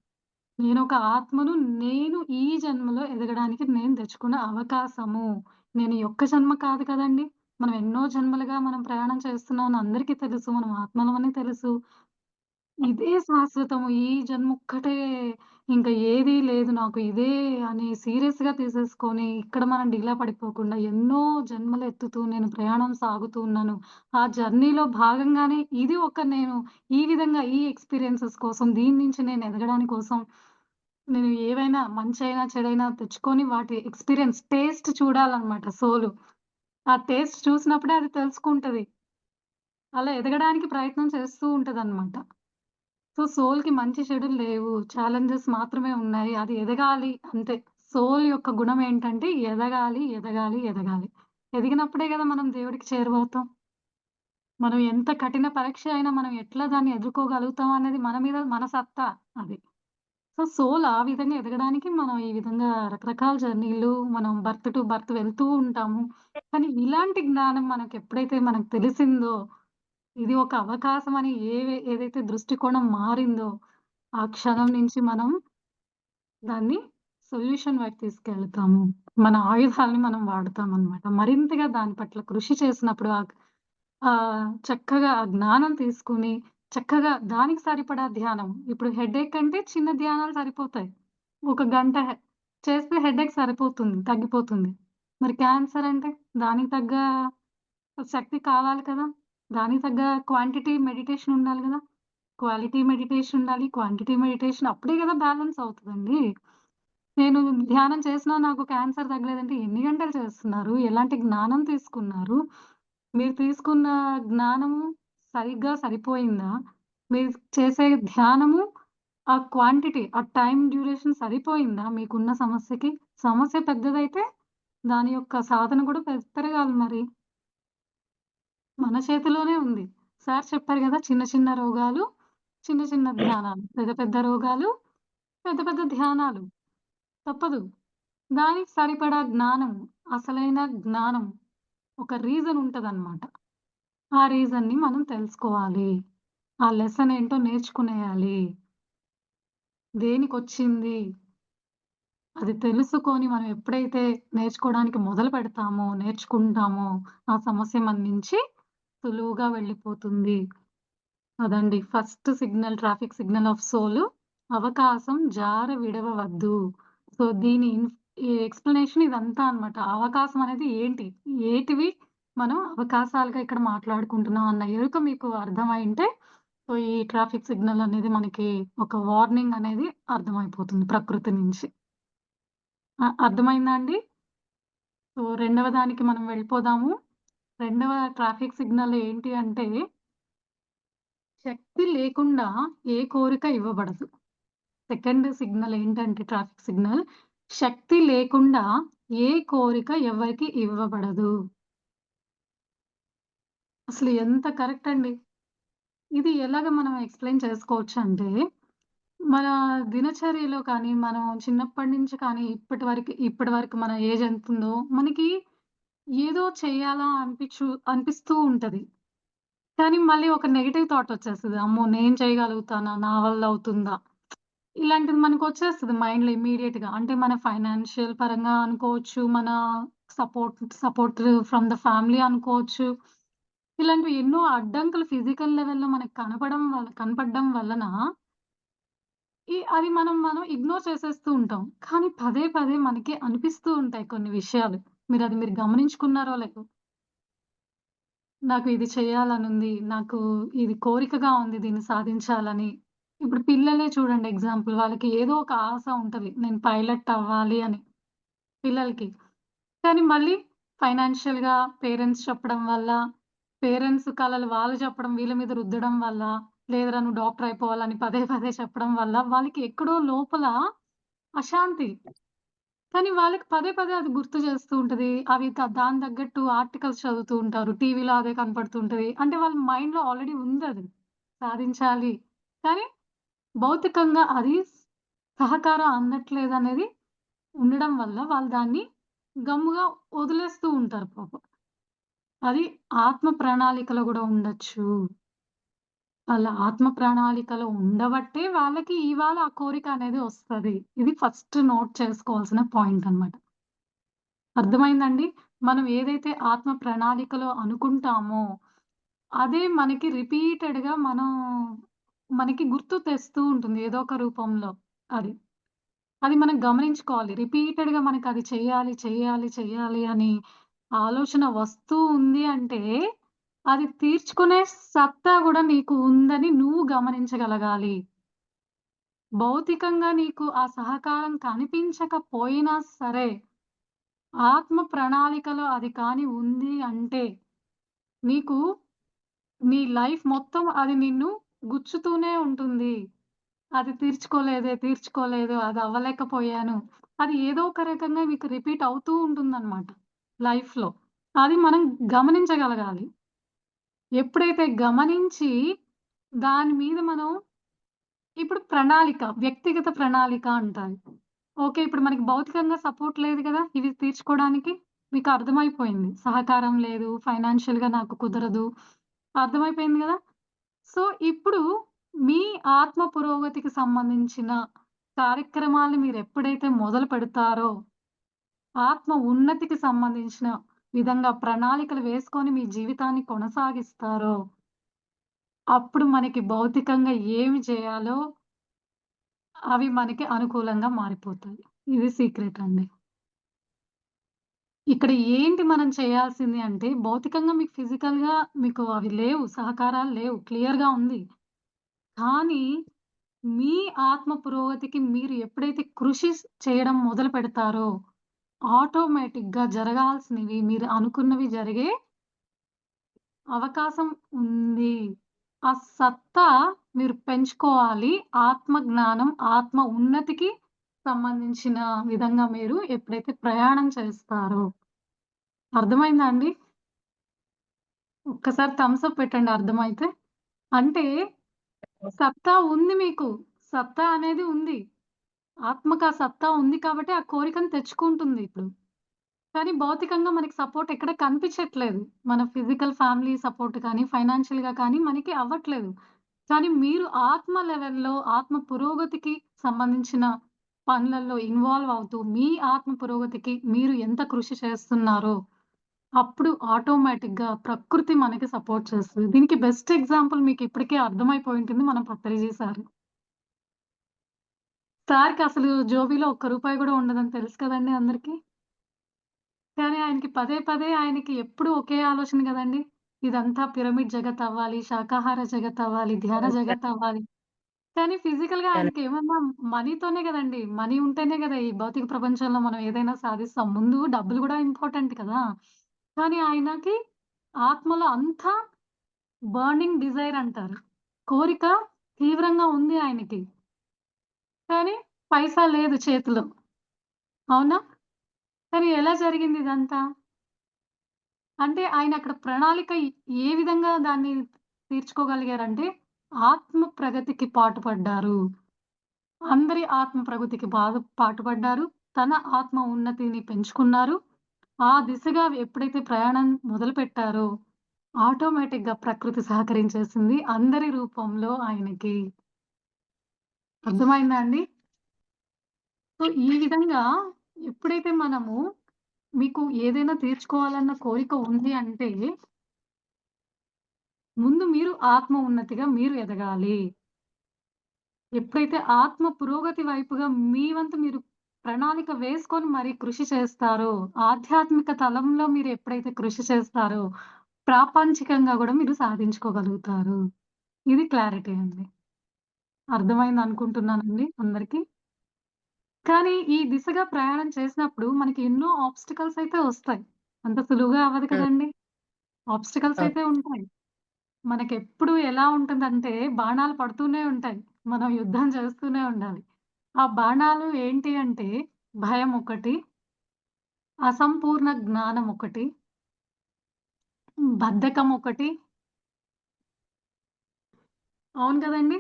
నేనొక ఆత్మను, నేను ఈ జన్మలో ఎదగడానికి నేను తెచ్చుకున్న అవకాశము. నేను ఈ ఒక్క జన్మ కాదు కదండీ! మనం ఎన్నో జన్మలుగా మనం ప్రయాణం చేస్తున్నామని అందరికీ తెలుసు. మనం ఆత్మలమని తెలుసు. ఇదే శాశ్వతము. ఈ జన్మొక్కటే ఇంక ఏదీ లేదు నాకు ఇదే అని సీరియస్‌గా తీసేసుకొని, ఇక్కడ మనం డీలా పడిపోకుండా ఎన్నో జన్మలెత్తుతూ నేను ప్రయాణం సాగుతూ ఉన్నాను. ఆ జర్నీలో భాగంగానే ఇది ఒక నేను ఈ విధంగా ఈ ఎక్స్‌పీరియన్సెస్ కోసం దీని నుంచి నేను ఎదగడాని కోసం నేను ఏవైనా మంచైనా, చెడైనా తెచ్చుకొని వాటి ఎక్స్‌పీరియన్స్ టేస్ట్ చూడాలనమాట సోలు. ఆ టేస్ట్ చూసినప్పుడే అది తెలుసుకుంటది. అలా ఎదగడానికి ప్రయత్నం చేస్తూ ఉంటదనమాట. సో, సోల్‌కి మంచి చెడులు లేవు. ఛాలెంజెస్ మాత్రమే ఉన్నాయి. అది ఎదగాలి అంతే. సోల్ యొక్క గుణం ఏంటంటే ఎదగాలి, ఎదగాలి, ఎదగాలి. ఎదిగినప్పుడే గదా మనం దేవుడికి చేరువవుతాం. మనం ఎంత కఠిన పరీక్ష అయినా మనం ఎట్లా దాన్ని ఎదుర్కోగలుగుతాం అనేది మన మీద మన సత్తా అది. సో, సోల్ ఆ విధంగా ఎదగడానికి మనం ఈ విధంగా రకరకాల జర్నీలు మనం బర్త్ టు బర్త్ వెళ్తూ ఉంటాము. కానీ ఇలాంటి జ్ఞానం మనకెప్పుడైతే మనకు తెలిసిందో ఇది ఒక అవకాశం అని ఏదైతే దృష్టికోణం మారిందో, ఆ క్షణం నుంచి మనం దాన్ని సొల్యూషన్ వైపు తీసుకెళ్తాము. మన ఆయుధాల్ని మనం వాడతామనమాట. మరింతగా దాని పట్ల కృషి చేసినప్పుడు చక్కగా ఆ జ్ఞానం తీసుకొని, చక్కగా దానికి సరిపడా ధ్యానం. ఇప్పుడు హెడేక్ అంటే చిన్న ధ్యానాలు సరిపోతాయి. ఒక గంట చేస్తే హెడేక్ తగ్గిపోతుంది. మరి క్యాన్సర్ అంటే దానికి తగ్గ శక్తి కావాలి కదా! దానికి తగ్గ క్వాంటిటీ మెడిటేషన్ ఉండాలి గదా! క్వాలిటీ మెడిటేషన్ ఉండాలి. క్వాంటిటీ మెడిటేషన్ అప్పుడే గదా బ్యాలెన్స్ అవుతదండి. నేను ధ్యానం చేసినా నాకు క్యాన్సర్ తగ్గలేదంటే ఎన్ని గంటలు చేస్తున్నారు? ఎలాంటి జ్ఞానం తీసుకున్నారు? మీరు తీసుకున్న జ్ఞానము సరిగ్గా సరిపోయిందా? మీరు చేసే ధ్యానము ఆ క్వాంటిటీ, ఆ టైమ్ డ్యూరేషన్ సరిపోయిందా మీకున్న సమస్యకి? సమస్య పెద్దదైతే దాని యొక్క సాధన కూడా పెరగాలి మరి. మన చేతిలోనే ఉంది. సార్ చెప్పారు గదా! చిన్న చిన్న రోగాలు, చిన్న చిన్న ధ్యానాలు. పెద్ద పెద్ద రోగాలు, పెద్ద పెద్ద ధ్యానాలు. తప్పదు. దానికి సరిపడా జ్ఞానం, అసలైన జ్ఞానం ఒక రీజన్ ఉంటదనమాట. ఆ రీజన్‌ని మనం తెలుసుకోవాలి. ఆ లెసన్ ఏంటో నేర్చుకునేయాలి. దేనికొచ్చింది? అది తెలుసుకొని మనం ఎప్పుడైతే నేర్చుకోవడానికి మొదలు పెడతామో, నేర్చుకుంటామో, ఆ సమస్య మన నుంచి సులువుగా వెళ్ళిపోతుంది. అదండి. ఫస్ట్ సిగ్నల్ ట్రాఫిక్ సిగ్నల్ ఆఫ్ సోల్ అవకాశం జార విడవవద్దు. సో, దీని ఈ ఎక్స్‌ప్లనేషన్ ఇదంతా అన్నమాట. అవకాశం అనేది ఏంటి? ఏటివి మనం అవకాశాలుగా ఇక్కడ మాట్లాడుకుంటున్నాం అన్న ఎరుక మీకు అర్థమైంటే, సో, ఈ ట్రాఫిక్ సిగ్నల్ అనేది మనకి ఒక వార్నింగ్ అనేది అర్థమైపోతుంది ప్రకృతి నుంచి. అర్థమైందా అండి? సో, రెండవ దానికి మనం వెళ్ళిపోదాము. రెండవ ట్రాఫిక్ సిగ్నల్ ఏంటి అంటే, శక్తి లేకుండా ఏ కోరిక ఇవ్వబడదు. సెకండ్ సిగ్నల్ ఏంటంటే ట్రాఫిక్ సిగ్నల్, శక్తి లేకుండా ఏ కోరిక ఎవరికీ ఇవ్వబడదు. అసలు ఎంత కరెక్ట్ అండి. ఇది ఎలాగ మనం ఎక్స్‌ప్లెయిన్ చేసుకోవచ్చంటే, మన దినచర్యలో కానీ, మనం చిన్నప్పటి నుంచి కానీ ఇప్పటి వరకు మన ఏజ్ ఎంతుందో, మనకి ఏదో చేయాలా అనిపిస్తూ ఉంటది. కానీ మళ్ళీ ఒక నెగెటివ్ థాట్ వచ్చేస్తది. అమ్మో! నేను చేయగలుగుతానా? నా వల్ల అవుతుందా? ఇలాంటిది మనకొచ్చేస్తది మైండ్‌లో ఇమ్మీడియేట్‌గా. అంటే మన ఫైనాన్షియల్ పరంగా అనుకోవచ్చు. మన సపోర్ట్ ఫ్రమ్ ద ఫ్యామిలీ అనుకోవచ్చు. ఇలాంటివి ఎన్నో అడ్డంకులు ఫిజికల్ లెవెల్‌లో మనకు కనపడడం వలన అది మనం ఇగ్నోర్ చేసేస్తూ ఉంటాం. కానీ పదే పదే మనకి అనిపిస్తూ ఉంటాయి కొన్ని విషయాలు. మీరు గమనించుకున్నారో లేదో. నాకు ఇది చేయాలనుంది. నాకు ఇది కోరికగా ఉంది దీన్ని సాధించాలని. ఇప్పుడు పిల్లలే చూడండి ఎగ్జాంపుల్. వాళ్ళకి ఏదో ఒక ఆశ ఉంటది. నేను పైలట్ అవ్వాలి అని పిల్లలకి. కానీ మళ్ళీ ఫైనాన్షియల్‌గా పేరెంట్స్ చెప్పడం వల్ల, పేరెంట్స్ కలలు వాళ్ళు చెప్పడం వీళ్ళ మీద రుద్దడం వల్ల, లేదురా నువ్వు డాక్టర్ అయిపోవాలని పదే పదే చెప్పడం వల్ల వాళ్ళకి ఎక్కడో లోపల అశాంతి. కానీ వాళ్ళకి పదే పదే అది గుర్తు చేస్తూ ఉంటది. అవి దానికి తగ్గట్టు ఆర్టికల్స్ చదువుతూ ఉంటారు. టీవీలో అదే కనపడుతూ ఉంటది. అంటే వాళ్ళ మైండ్‌లో ఆల్రెడీ ఉందది. సాధించాలి. కానీ భౌతికంగా అది సహకారం అందట్లేదనేది ఉండడం వల్ల వాళ్ళు దాన్ని గమ్ముగా వదిలేస్తూ ఉంటారు పాపం. అది ఆత్మ ప్రణాళికలో గూడా ఉండొచ్చు. అలా ఆత్మ ప్రణాళికలో ఉండబట్టే వాళ్ళకి ఇవాళ ఆ కోరిక అనేది వస్తది. ఇది ఫస్ట్ నోట్ చేసుకోవాల్సిన పాయింట్ అన్నమాట. అర్థమైందండి? మనం ఏదైతే ఆత్మ ప్రణాళికలో అనుకుంటామో, అదే మనకి రిపీటెడ్‌గా మనకి గుర్తు తెస్తూ ఉంటుంది ఏదో ఒక రూపంలో అది. అది మనం గమనించుకోవాలి. రిపీటెడ్‌గా మనకది చెయ్యాలి, చెయ్యాలి, చెయ్యాలి అని ఆలోచన వస్తూ ఉంది అంటే, అది తీర్చుకునే సత్తా గూడా నీకు ఉందని నువ్వు గమనించగలగాలి. భౌతికంగా నీకు ఆ సహకారం కనిపించకపోయినా సరే, ఆత్మ ప్రణాళికలో అది కానీ ఉంది అంటే, నీకు నీ లైఫ్ మొత్తం అది నిన్ను గుచ్చుతూనే ఉంటుంది. అది తీర్చుకోలేదు, అది అవ్వలేకపోయాను. అది ఏదో ఒక రకంగా మీకు రిపీట్ అవుతూ ఉంటుందన్నమాట లైఫ్‌లో. అది మనం గమనించగలగాలి. ఎప్పుడైతే గమనించి దాని మీద మనం ఇప్పుడు వ్యక్తిగత ప్రణాళిక అంటారు. ఓకే. ఇప్పుడు మనకి భౌతికంగా సపోర్ట్ లేదు గదా! ఇవి తీర్చుకోవడానికి. మీకు అర్థమైపోయింది. సహకారం లేదు, ఫైనాన్షియల్‌గా నాకు కుదరదు. అర్థమైపోయింది గదా! సో, ఇప్పుడు మీ ఆత్మ పురోగతికి సంబంధించిన కార్యక్రమాలు మీరెప్పుడైతే మొదలు పెడతారో, ఆత్మ ఉన్నతికి సంబంధించిన విధంగా ప్రణాళికలు వేసుకొని మీ జీవితాన్ని కొనసాగిస్తారో, అప్పుడు మనకి భౌతికంగా ఏమి చేయాలో అవి మనకి అనుకూలంగా మారిపోతాయి. ఇది సీక్రెట్ అండి. ఇక్కడ ఏంటి మనం చేయాల్సింది అంటే, భౌతికంగా మీకు ఫిజికల్‌గా మీకు అవి లేవు. సహకారాలు లేవు. క్లియర్‌గా ఉంది. కానీ, మీ ఆత్మ పురోగతికి మీరు ఎప్పుడైతే కృషి చేయడం మొదలుపెడతారో, ఆటోమేటిక్‌గా జరగాల్సినవి మీరు అనుకున్నవి జరిగే అవకాశం ఉంది. ఆ సత్తా మీరు పెంచుకోవాలి. ఆత్మ జ్ఞానం, ఆత్మ ఉన్నతికి సంబంధించిన విధంగా మీరు ఎప్పుడైతే ప్రయాణం చేస్తారో అర్థమైందా అండి? ఒక్కసారి థమ్స్ అప్ పెట్టండి అర్థమైతే. అంటే సత్తా ఉంది మీకు. సత్తా అనేది ఉంది. ఆత్మకు ఆ సత్తా ఉంది కాబట్టి ఆ కోరికను తెచ్చుకుంటుంది ఇప్పుడు. కానీ భౌతికంగా మనకి సపోర్ట్ ఎక్కడ కనిపించట్లేదు. మన ఫిజికల్ ఫ్యామిలీ సపోర్ట్ కానీ, ఫైనాన్షియల్‌గా కానీ మనకి అవ్వట్లేదు. కానీ మీరు ఆత్మ లెవెల్‌లో ఆత్మ పురోగతికి సంబంధించిన పనులలో ఇన్వాల్వ్ అవుతూ, మీ ఆత్మ పురోగతికి మీరు ఎంత కృషి చేస్తున్నారో, అప్పుడు ఆటోమేటిక్‌గా ప్రకృతి మనకి సపోర్ట్ చేస్తది. దీనికి బెస్ట్ ఎగ్జాంపుల్ మీకు ఇప్పటికే అర్థమైపోయి ఉంటుంది మన పత్రిజీ సార్. సార్‌కి అసలు జోబీలో ఒక్క రూపాయి గూడా ఉండదని తెలుసు కదండీ అందరికి. కానీ ఆయనకి పదే పదే ఆయనకి ఎప్పుడు ఒకే ఆలోచన గదండీ! ఇదంతా పిరమిడ్ జగత్తవ్వాలి, శాకాహార జగత్తవ్వాలి, ధ్యాన జగత్తవ్వాలి. కానీ ఫిజికల్‌గా ఆయనకేమన్నా మనీతోనే గదండీ! మనీ ఉంటేనే గదా! ఈ భౌతిక ప్రపంచంలో మనం ఏదైనా సాధిస్తాం. ముందు డబ్బులు గూడా ఇంపార్టెంట్ కదా! కానీ ఆయనకి ఆత్మలో అంతా బర్నింగ్ డిజైర్ అంటారు. కోరిక తీవ్రంగా ఉంది ఆయనకి. కానీ పైసా లేదు చేతిలో. అవునా? కానీ ఎలా జరిగింది ఇదంతా? అంటే ఆయనక్కడ ప్రణాళిక ఏ విధంగా దాన్ని తీర్చుకోగలిగారంటే, ఆత్మ ప్రగతికి పాటుపడ్డారు. అందరి ఆత్మ ప్రగతికి బాగా పాటుపడ్డారు. తన ఆత్మ ఉన్నతిని పెంచుకున్నారు. ఆ దిశగా ఎప్పుడైతే ప్రయాణం మొదలుపెట్టారో, ఆటోమేటిక్‌గా ప్రకృతి సహకరించేసింది. అందరి రూపంలో ఆయనకి. అర్థమైందా అండి? సో, ఈ విధంగా ఎప్పుడైతే మనము మీకు ఏదైనా తీర్చుకోవాలన్న కోరిక ఉంది అంటే, ముందు మీరు ఆత్మ ఉన్నతిగా మీరు ఎదగాలి. ఎప్పుడైతే ఆత్మ పురోగతి వైపుగా మీ వంతు మీరు ప్రణాళిక వేసుకొని మరి కృషి చేస్తారో, ఆధ్యాత్మిక తలంలో మీరు ఎప్పుడైతే కృషి చేస్తారో, ప్రాపంచికంగా గూడా మీరు సాధించుకోగలుగుతారు. ఇది క్లారిటీ అండి. అర్థమైందనుకుంటున్నానండి అందరికి. కానీ ఈ దిశగా ప్రయాణం చేసినప్పుడు మనకి ఎన్నో ఆబ్‌స్టికల్స్ అయితే వస్తాయి. అంత సులువుగా అవ్వదు హ్మ్. కదండీ! ఆబ్‌స్టికల్స్ అవును. అయితే ఉంటాయి. మనకెప్పుడు ఎలా ఉంటుందంటే బాణాలు పడుతూనే ఉంటాయి. మనం యుద్ధం చేస్తూనే ఉండాలి. ఆ బాణాలు ఏంటి అంటే భయం ఒకటి, అసంపూర్ణ జ్ఞానం ఒకటి, బద్ధకం ఒకటి. అవును కదండీ!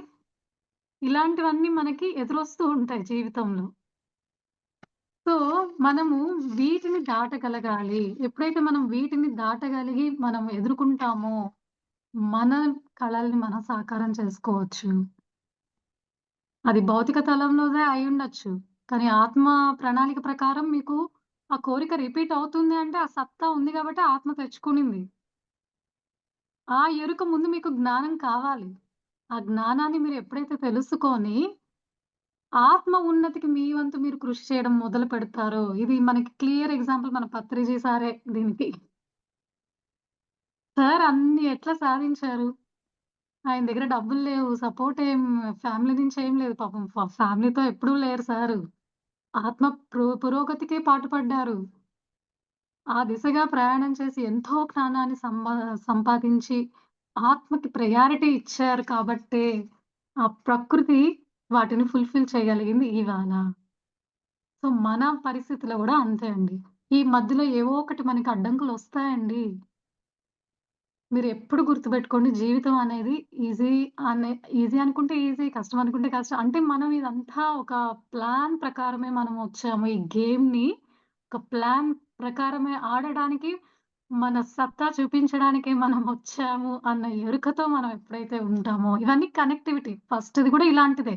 ఇలాంటివన్నీ మనకి ఎదురొస్తూ ఉంటాయి జీవితంలో. సో, మనము వీటిని దాటగలగాలి. ఎప్పుడైతే మనం వీటిని దాటగలిగి మనం ఎదుర్కుంటామో, మన కలల్ని మనం సాకారం చేసుకోవచ్చు. అది భౌతిక తలంలోదే అయ్యుండొచ్చు. కానీ ఆత్మ ప్రణాళిక ప్రకారం మీకు ఆ కోరిక రిపీట్ అవుతుంది అంటే, ఆ సత్తా ఉంది గాబట్టి ఆత్మ తెచ్చుకునింది. ఆ ఎరుక ముందు మీకు జ్ఞానం కావాలి. ఆ జ్ఞానాన్ని మీరు ఎప్పుడైతే తెలుసుకొని, ఆత్మ ఉన్నతికి మీ వంతు మీరు కృషి చేయడం మొదలు పెడతారో, ఇది మనకి క్లియర్ ఎగ్జాంపుల్ మన పత్రిజీ సారే దీనికి. సార్ అన్ని ఎట్లా సాధించారు? ఆయన దగ్గర డబ్బులు లేవు. సపోర్ట్ ఫ్యామిలీ నుంచి ఏం లేదు పాపం. ఫ్యామిలీతో ఎప్పుడూ లేరు సారు. ఆత్మ పురోగతికే పాటుపడ్డారు. ఆ దిశగా ప్రయాణం చేసి ఎంతో జ్ఞానాన్ని సంపాదించి ఆత్మకి ప్రయారిటీ ఇచ్చారు కాబట్టే, ఆ ప్రకృతి వాటిని ఫుల్‌ఫిల్ చేయగలిగింది ఇవాళ. సో, మన పరిస్థితిలో గూడా అంతే అండి. ఈ మధ్యలో ఏవో ఒకటి మనకి అడ్డంకులొస్తాయండి. మీరెప్పుడు గుర్తుపెట్టుకోండి జీవితం అనేది ఈజీ అనే ఈజీ అనుకుంటే ఈజీ, కష్టం అనుకుంటే కష్టం. అంటే మనం ఇదంతా ఒక ప్లాన్ ప్రకారమే మనం వచ్చాము. ఈ గేమ్‌ని ఒక ప్లాన్ ప్రకారమే ఆడడానికి, మన సత్తా చూపించడానికే మనం వచ్చాము అన్న ఎరుకతో మనం ఎప్పుడైతే ఉంటామో ఇవన్నీ కనెక్టివిటీ. ఫస్ట్‌ది గూడా ఇలాంటిదే.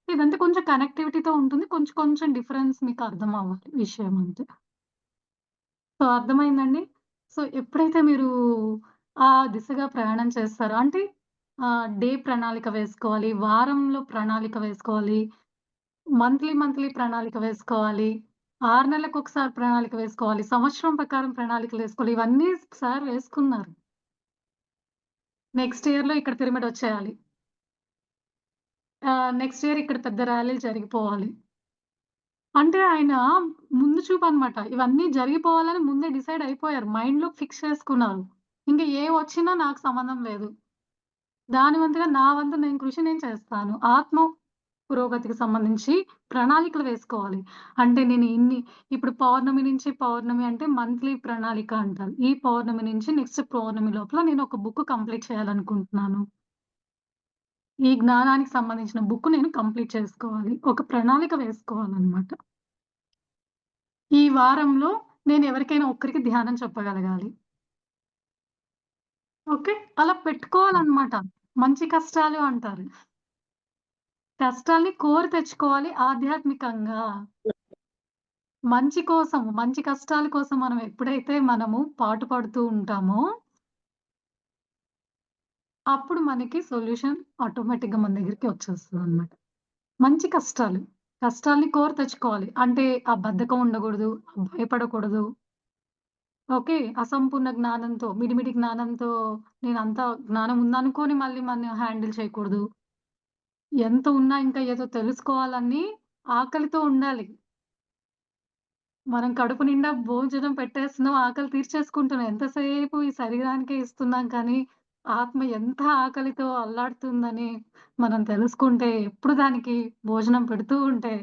ఇదంతా కొంచెం కనెక్టివిటీతో ఉంటుంది. కొంచెం కొంచెం డిఫరెన్స్ మీకు అర్థం అవ్వాలి విషయం అంతే. సో, అర్థమైందండి. సో, ఎప్పుడైతే మీరు ఆ దిశగా ప్రయాణం చేస్తారో అంటే డే ప్రణాళిక వేసుకోవాలి. వారంలో ప్రణాళిక వేసుకోవాలి. మంత్లీ ప్రణాళిక వేసుకోవాలి. 6 నెలలకొకసారి ప్రణాళిక వేసుకోవాలి. సంవత్సరం ప్రకారం ప్రణాళికలేసుకోవాలి. ఇవన్నీ సార్ వేసుకున్నారు. నెక్స్ట్ ఇయర్‌లో ఇక్కడ పిరమిడొచ్చేయాలి. నెక్స్ట్ ఇయర్ ఇక్కడ పెద్ద ర్యాలీలు జరిగిపోవాలి. అంటే ఆయన ముందు చూపనమాట. ఇవన్నీ జరిగిపోవాలని ముందే డిసైడ్ అయిపోయారు. మైండ్‌లో ఫిక్స్ చేసుకున్నారు. ఇంక ఏవొచ్చినా నాకు సంబంధం లేదు. దాని వంతుగా నా వంతు కృషి నేను చేస్తాను. ఆత్మ పురోగతికి సంబంధించి ప్రణాళికలు వేసుకోవాలి. అంటే నేను ఇప్పుడు పౌర్ణమి నుంచి పౌర్ణమి అంటే మంత్లీ ప్రణాళిక అంటారు. ఈ పౌర్ణమి నుంచి నెక్స్ట్ పౌర్ణమి లోపల నేను ఒక బుక్ కంప్లీట్ చేయాలనుకుంటున్నాను. ఈ జ్ఞానానికి సంబంధించిన బుక్ నేను కంప్లీట్ చేసుకోవాలి. ఒక ప్రణాళిక వేసుకోవాలనమాట. ఈ వారంలో నేను ఎవరికైనా ఒక్కరికి ధ్యానం చెప్పగలగాలి. ఓకే. అలా పెట్టుకోవాలనమాట. మంచి కష్టాలు అంటారు. కష్టాల్ని కోరి తెచ్చుకోవాలి ఆధ్యాత్మికంగా. మంచి కోసం, మంచి కష్టాల కోసం మనం ఎప్పుడైతే మనము పాటుపడుతూ ఉంటామో, అప్పుడు మనకి సొల్యూషన్ ఆటోమేటిక్‌గా మన దగ్గరికి వచ్చేస్తదనమాట. మంచి కష్టాలు. కష్టాల్ని కోరి తెచ్చుకోవాలి. అంటే ఆ బద్ధకం ఉండగూడదు, భయపడకూడదు. ఓకే. అసంపూర్ణ జ్ఞానంతో, మిడిమిడి జ్ఞానంతో నేనంతా జ్ఞానం ఉందనుకోని మళ్ళీ మనం హ్యాండిల్ చేయకూడదు. ఎంత ఉన్నా ఇంకా ఏదో తెలుసుకోవాలని ఆకలితో ఉండాలి. మనం కడుపు నిండా భోజనం పెట్టేస్తున్నాం, ఆకలి తీర్చేసుకుంటున్నాం. ఎంతసేపు ఈ శరీరానికే ఇస్తున్నాం కానీ, ఆత్మ ఎంత ఆకలితో అల్లాడుతుందని మనం తెలుసుకుంటే, ఎప్పుడు దానికి భోజనం పెడుతూ ఉంటే,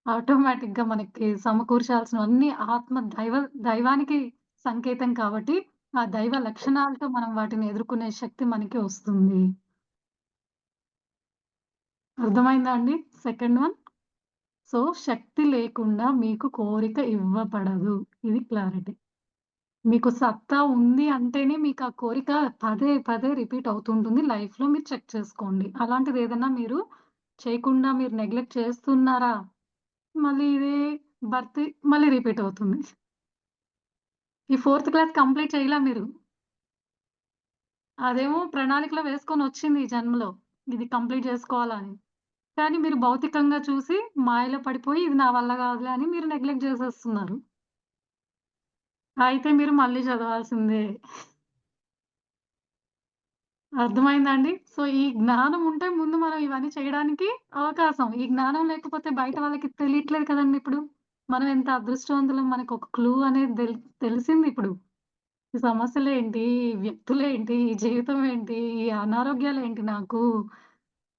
ఆటోమేటిక్‌గా మనకి సమకూర్చాల్సినవన్నీ ఆత్మ దైవానికి సంకేతం కాబట్టి, ఆ దైవ లక్షణాలతో మనం వాటిని ఎదుర్కొనే శక్తి మనకి వస్తుంది. అర్థమైందా అండి? Second one. సో, శక్తి లేకుండా మీకు కోరిక ఇవ్వబడదు. ఇది క్లారిటీ. మీకు సత్తా ఉంది అంటేనే మీకు ఆ కోరిక పదే పదే రిపీట్ అవుతుంటుంది. లైఫ్‌లో మీరు చెక్ చేసుకోండి. అలాంటిదేదన్నా మీరు చేయకుండా మీరు నెగ్లెక్ట్ చేస్తున్నారా? మళ్ళీ ఇదే బర్త్ మళ్ళీ రిపీట్ అవుతుంది. ఈ ఫోర్త్ క్లాస్ కంప్లీట్ చేయలా మీరు. అదేమో ప్రణాళికలో వేసుకొనొచ్చింది ఈ జన్మలో. ఇది కంప్లీట్ జేసుకోవాలని. కానీ మీరు భౌతికంగా చూసి మాయలో పడిపోయి ఇది నా వల్ల గాదులే అని మీరు నెగ్లెక్ట్ జేసేస్తున్నారు. అయితే మీరు మళ్ళీ చదవాల్సిందే. అర్థమైందా అండి? సో, ఈ జ్ఞానం ఉంటే ముందు మనం ఇవన్నీ చేయడానికి అవకాశం. ఈ జ్ఞానం లేకపోతే బయట వాళ్ళకి తెలియట్లేదు కదండీ ఇప్పుడు. మనం ఎంత అదృష్టవంతులం మనకొక క్లూ అనేది తెలిసిందిప్పుడు. ఈ సమస్యలేంటి, ఈ వ్యక్తులేంటి, ఈ జీవితం ఏంటి, ఈ అనారోగ్యాలేంటి నాకు.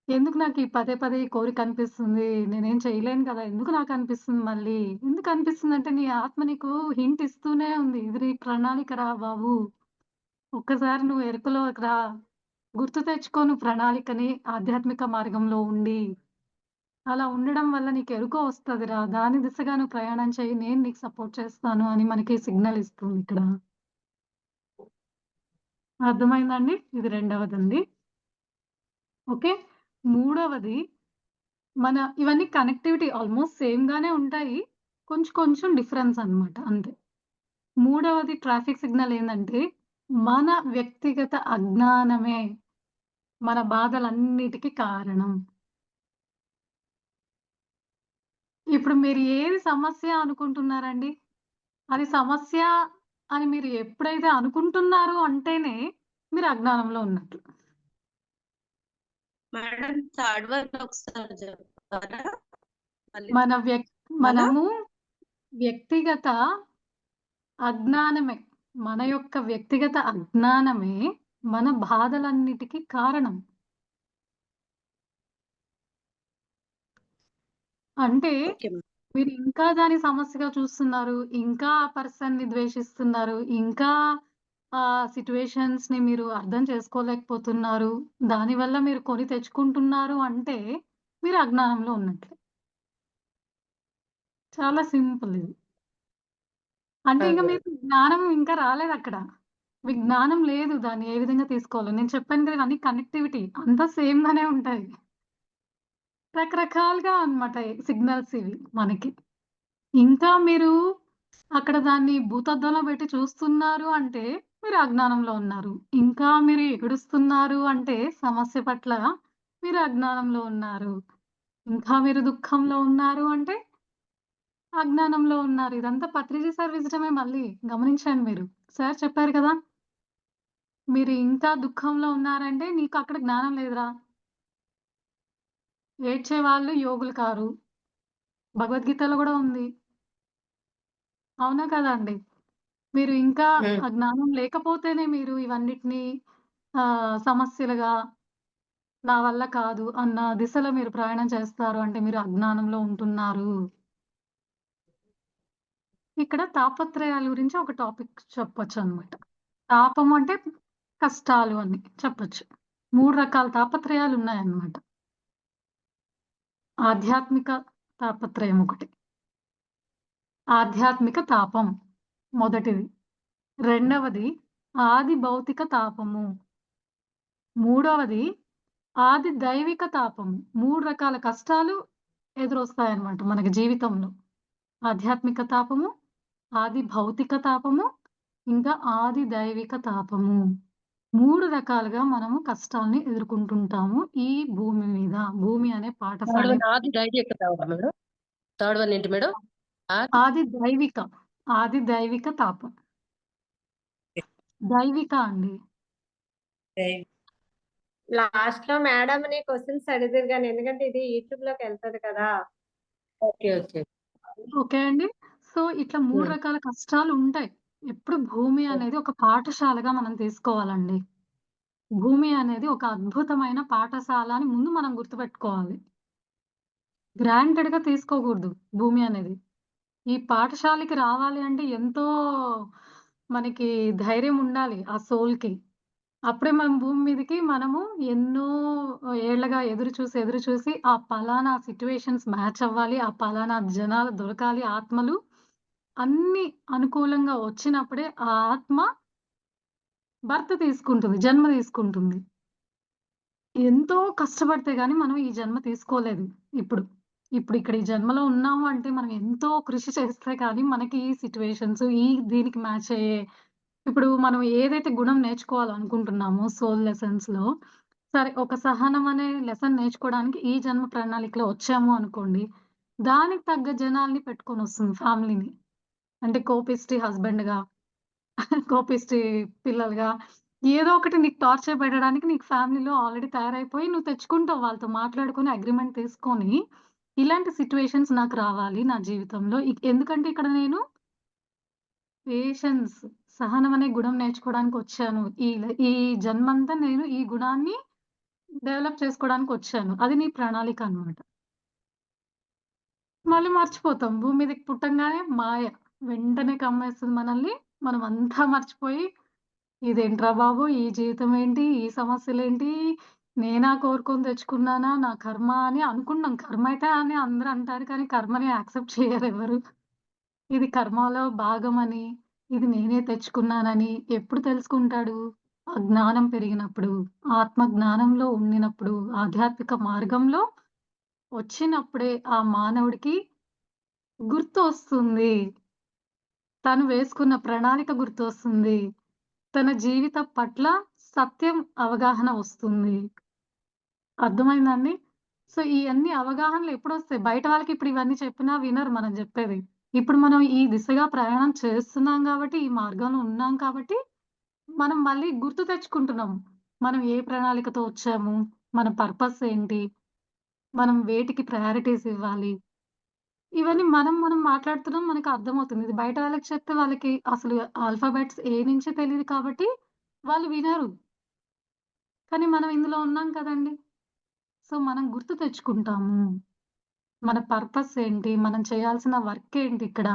ఎందుకు నాకు ఈ పదే పదే ఈ కోరికనిపిస్తుంది. నేనేం చేయలేను కదా! ఎందుకు నాకనిపిస్తుంది మళ్ళీ. ఎందుకనిపిస్తుందంటే నీ ఆత్మ నీకు హింట్ ఇస్తూనే ఉంది. ఇది నీ ప్రణాళిక రా బాబు. ఒక్కసారి నువ్వు ఎరుకలోకి రా. గుర్తు తెచ్చుకో నువ్వు ప్రణాళికని ఆధ్యాత్మిక మార్గంలో ఉండి. అలా ఉండడం వల్ల నీకు ఎరుక వస్తదిరా. దాని దిశగా నువ్వు ప్రయాణం చెయ్యి. నేను నీకు సపోర్ట్ చేస్తాను అని మనకి సిగ్నల్ ఇస్తుందిక్కడ. అర్థమైందా అండి? ఇది రెండవదండి. ఓకే. మూడవది ఇవన్నీ కనెక్టివిటీ ఆల్‌మోస్ట్ సేమ్ గానే ఉంటాయి. కొంచెం కొంచెం డిఫరెన్స్ అన్నమాట అంతే. మూడవది ట్రాఫిక్ సిగ్నల్ ఏందంటే, మన వ్యక్తిగత అజ్ఞానమే మన బాధలన్నిటికి కారణం. ఇప్పుడు మీరు ఏది సమస్య అనుకుంటున్నారండి? అది సమస్య అని మీరు ఎప్పుడైతే అనుకుంటున్నారో అంటేనే మీరు అజ్ఞానంలో ఉన్నట్టు. మేడం థర్డ్ వన్ ఒకసారి చెప్తారా? మళ్ళీ మన వ్యక్ మన మనము వ్యక్తిగత అజ్ఞానమే. మన యొక్క వ్యక్తిగత అజ్ఞానమే మన బాధలన్నిటికి కారణం. అంటే ఓకే మ్యామ్. మీరు ఇంకా దాన్ని సమస్యగా చూస్తున్నారు. ఇంకా ఆ పర్సన్‌ని ద్వేషిస్తున్నారు. ఇంకా సిట్యుయేషన్స్‌ని మీరు అర్థం చేసుకోలేకపోతున్నారు. దానివల్ల మీరు కొని తెచ్చుకుంటున్నారు అంటే మీరు అజ్ఞానంలో ఉన్నట్లే. చాలా సింపుల్ ఇది. అంటే ఇంక మీకు జ్ఞానం ఇంకా రాలేదక్కడ. మీకు జ్ఞానం లేదు దాన్ని ఏ విధంగా తీసుకోవాలో. నేను చెప్పాను కదా! ఇవన్నీ కనెక్టివిటీ అంతా సేమ్‌గానే ఉంటాయి. రకరకాలుగా అన్నమాట సిగ్నల్స్ ఇవి మనకి. ఇంకా మీరు అక్కడ దాన్ని భూతద్దంలో పెట్టి చూస్తున్నారు అంటే, మీరు అజ్ఞానంలో ఉన్నారు. ఇంకా మీరు ఏడుస్తున్నారు అంటే, సమస్య పట్ల మీరు అజ్ఞానంలో ఉన్నారు. ఇంకా మీరు దుఃఖంలో ఉన్నారు అంటే అజ్ఞానంలో ఉన్నారు. ఇదంతా పత్రిజీ సార్ విజడమే మళ్ళీ గమనించండి మీరు. సార్ చెప్పారు కదా! మీరు ఇంకా దుఃఖంలో ఉన్నారంటే నీకు అక్కడ జ్ఞానం లేదురా. ఏడ్చేవాళ్ళు యోగులు కారు. భగవద్గీతలో గూడా ఉంది. అవునా కదా అండి? మీరు ఇంకా ఉమ్. ఆ జ్ఞానం లేకపోతేనే మీరు ఇవన్నిటిని సమస్యలుగా నా వల్ల కాదు అన్న దిశలో మీరు ప్రయాణం చేస్తారు అంటే మీరు అజ్ఞానంలో ఉంటున్నారు. ఇక్కడ తాపత్రయాల గురించి ఒక టాపిక్ చెప్పొచ్చనమాట. తాపం అంటే కష్టాలు అని చెప్పొచ్చు. 3 రకాల తాపత్రయాలున్నాయన్నమాట. ఆధ్యాత్మిక తాపత్రయం ఒకటి. ఆధ్యాత్మిక తాపం మొదటిది. రెండవది ఆది భౌతిక తాపము. మూడవది ఆది దైవిక తాపము. 3 రకాల కష్టాలు ఎదురొస్తాయన్నమాట మనకి జీవితంలో. ఆధ్యాత్మిక తాపము, ఆది భౌతిక తాపము, ఇంకా ఆది దైవిక తాపము. 3 రకాలుగా మనము కష్టాల్ని ఎదుర్కొంటుంటాము ఈ భూమి మీద. భూమి అనే థర్డ్ పాఠశాల. వన్ ఆది దైవిక తాపం మేడం. థర్డ్ వన్ ఏంటి మేడం? ఆది దైవిక. ఆది దైవిక తాపం. దైవిక అండి. లాస్ట్ లో మేడం ని క్వశ్చన్స్ అడుగుతారు కానీ ఎందుకంటే ఇది యూట్యూబ్ లోకి వెళ్తది కదా. Okay okay. ఓకే అండి. సో, ఇట్లా 3 ఉమ్. రకాల కష్టాలుంటాయి. ఎప్పుడు భూమి అనేది ఒక పాఠశాలగా మనం తీసుకోవాలండి. భూమి అనేది ఒక అద్భుతమైన పాఠశాల అని ముందు మనం గుర్తుపెట్టుకోవాలి. గ్రాంటెడ్‌గా తీసుకోకూడదు భూమి అనేది. ఈ పాఠశాలకి రావాలి అంటే ఎంతో మనకి ధైర్యం ఉండాలి ఆ సోల్‌కి. అప్పుడే మనం భూమి మీదకి మనము ఎన్నో ఏళ్లగా ఎదురు చూసి ఆ పలానా సిట్యుయేషన్స్ మ్యాచ్ అవ్వాలి. ఆ పలానా జనాలు దొరకాలి ఆత్మలు. అన్నీ అనుకూలంగా వచ్చినప్పుడే ఆ ఆత్మ భర్త తీసుకుంటుంది. జన్మ తీసుకుంటుంది. ఎంతో కష్టపడితే గాని మనం ఈ జన్మ తీసుకోలేదు ఇప్పుడు. ఇప్పుడు ఇక్కడ ఈ జన్మలో ఉన్నాము అంటే మనం ఎంతో కృషి చేస్తే కానీ మనకి ఈ సిట్యుయేషన్స్ దీనికి మ్యాచ్ అయ్యే ఇప్పుడు మనం ఏదైతే గుణం నేర్చుకోవాలనుకుంటున్నామో సోల్ లెసన్స్‌లో సరే ఒక సహనం అనే లెసన్ నేర్చుకోవడానికి ఈ జన్మ ప్రణాళికలో వచ్చాము అనుకోండి. దానికి తగ్గ జనాల్ని పెట్టుకొనొస్తుంది ఫ్యామిలీని. అంటే కోపిష్టి హస్బెండ్‌గా, కోపిష్టి పిల్లలుగా ఏదో ఒకటి నీకు టార్చర్ పెట్టడానికి నీకు ఫ్యామిలీలో ఆల్రెడీ తయారైపోయి నువ్వు తెచ్చుకుంటావు వాళ్ళతో మాట్లాడుకొని అగ్రీమెంట్ తీసుకొని, ఇలాంటి సిట్యుయేషన్స్ నాకు రావాలి నా జీవితంలో. ఎందుకంటే ఇక్కడ నేను పేషెన్స్ సహనం అనే గుణం నేర్చుకోవడానికొచ్చాను. ఈ జన్మంతా నేను ఈ గుణాన్ని డెవలప్ చేసుకోవడానికొచ్చాను. అది నీ ప్రణాళిక అన్నమాట. మళ్ళీ మర్చిపోతాం. భూమి మీదకి పుట్టంగానే మాయ. వెంటనే కమ్మేస్తది మనల్ని. మనమంతా మర్చిపోయి ఇదేంట్రా బాబు! ఈ జీవితం ఏంటి? ఈ సమస్యలేంటి? నేనా కోరుకొని తెచ్చుకున్నానా? నా కర్మ అని అనుకున్నాం. కర్మ అయితే అని అందరూ అంటారు. కానీ కర్మని యాక్సెప్ట్ చేయరెవరు. ఇది కర్మలో భాగమని, ఇది నేనే తెచ్చుకున్నానని ఎప్పుడు తెలుసుకుంటాడు? ఆ జ్ఞానం పెరిగినప్పుడు, ఆత్మ జ్ఞానంలో ఉండినప్పుడు, ఆధ్యాత్మిక మార్గంలో వచ్చినప్పుడే ఆ మానవుడికి గుర్తొస్తుంది. తను వేసుకున్న ప్రణాళిక గుర్తొస్తుంది. తన జీవితం పట్ల సత్యం అవగాహన వస్తుంది. అర్థమైందా అండి? సో, ఇయన్నీ అవగాహనలు ఎప్పుడొస్తాయి? బయట వాళ్ళకి ఇప్పుడు ఇవన్నీ చెప్పినా వినరు మనం జెప్పేది. ఇప్పుడు మనం ఈ దిశగా ప్రయాణం చేస్తున్నాం గాబట్టి, ఈ మార్గంలో ఉన్నాం కాబట్టి, మనం మళ్ళీ గుర్తు తెచ్చుకుంటున్నాం. మనం ఏ ప్రణాళికతో వచ్చాము? మన పర్పస్ ఏంటి? మనం వేటికి ప్రయారిటీస్ ఇవ్వాలి? ఇవన్నీ మనం మాట్లాడుతున్నాం మనకు అర్థమవుతుంది. ఇది బయట వాళ్ళకి చెప్తే వాళ్ళకి అసలు ఆల్ఫాబెట్స్ ఏ నుంచి తెలీదు కాబట్టి వాళ్ళు వినరు. కానీ మనం ఇందులో ఉన్నాం కదండీ! సో, మనం గుర్తు తెచ్చుకుంటాము. మన పర్పస్ ఏంటి? మనం చేయాల్సిన వర్క్ ఏంటి ఇక్కడ?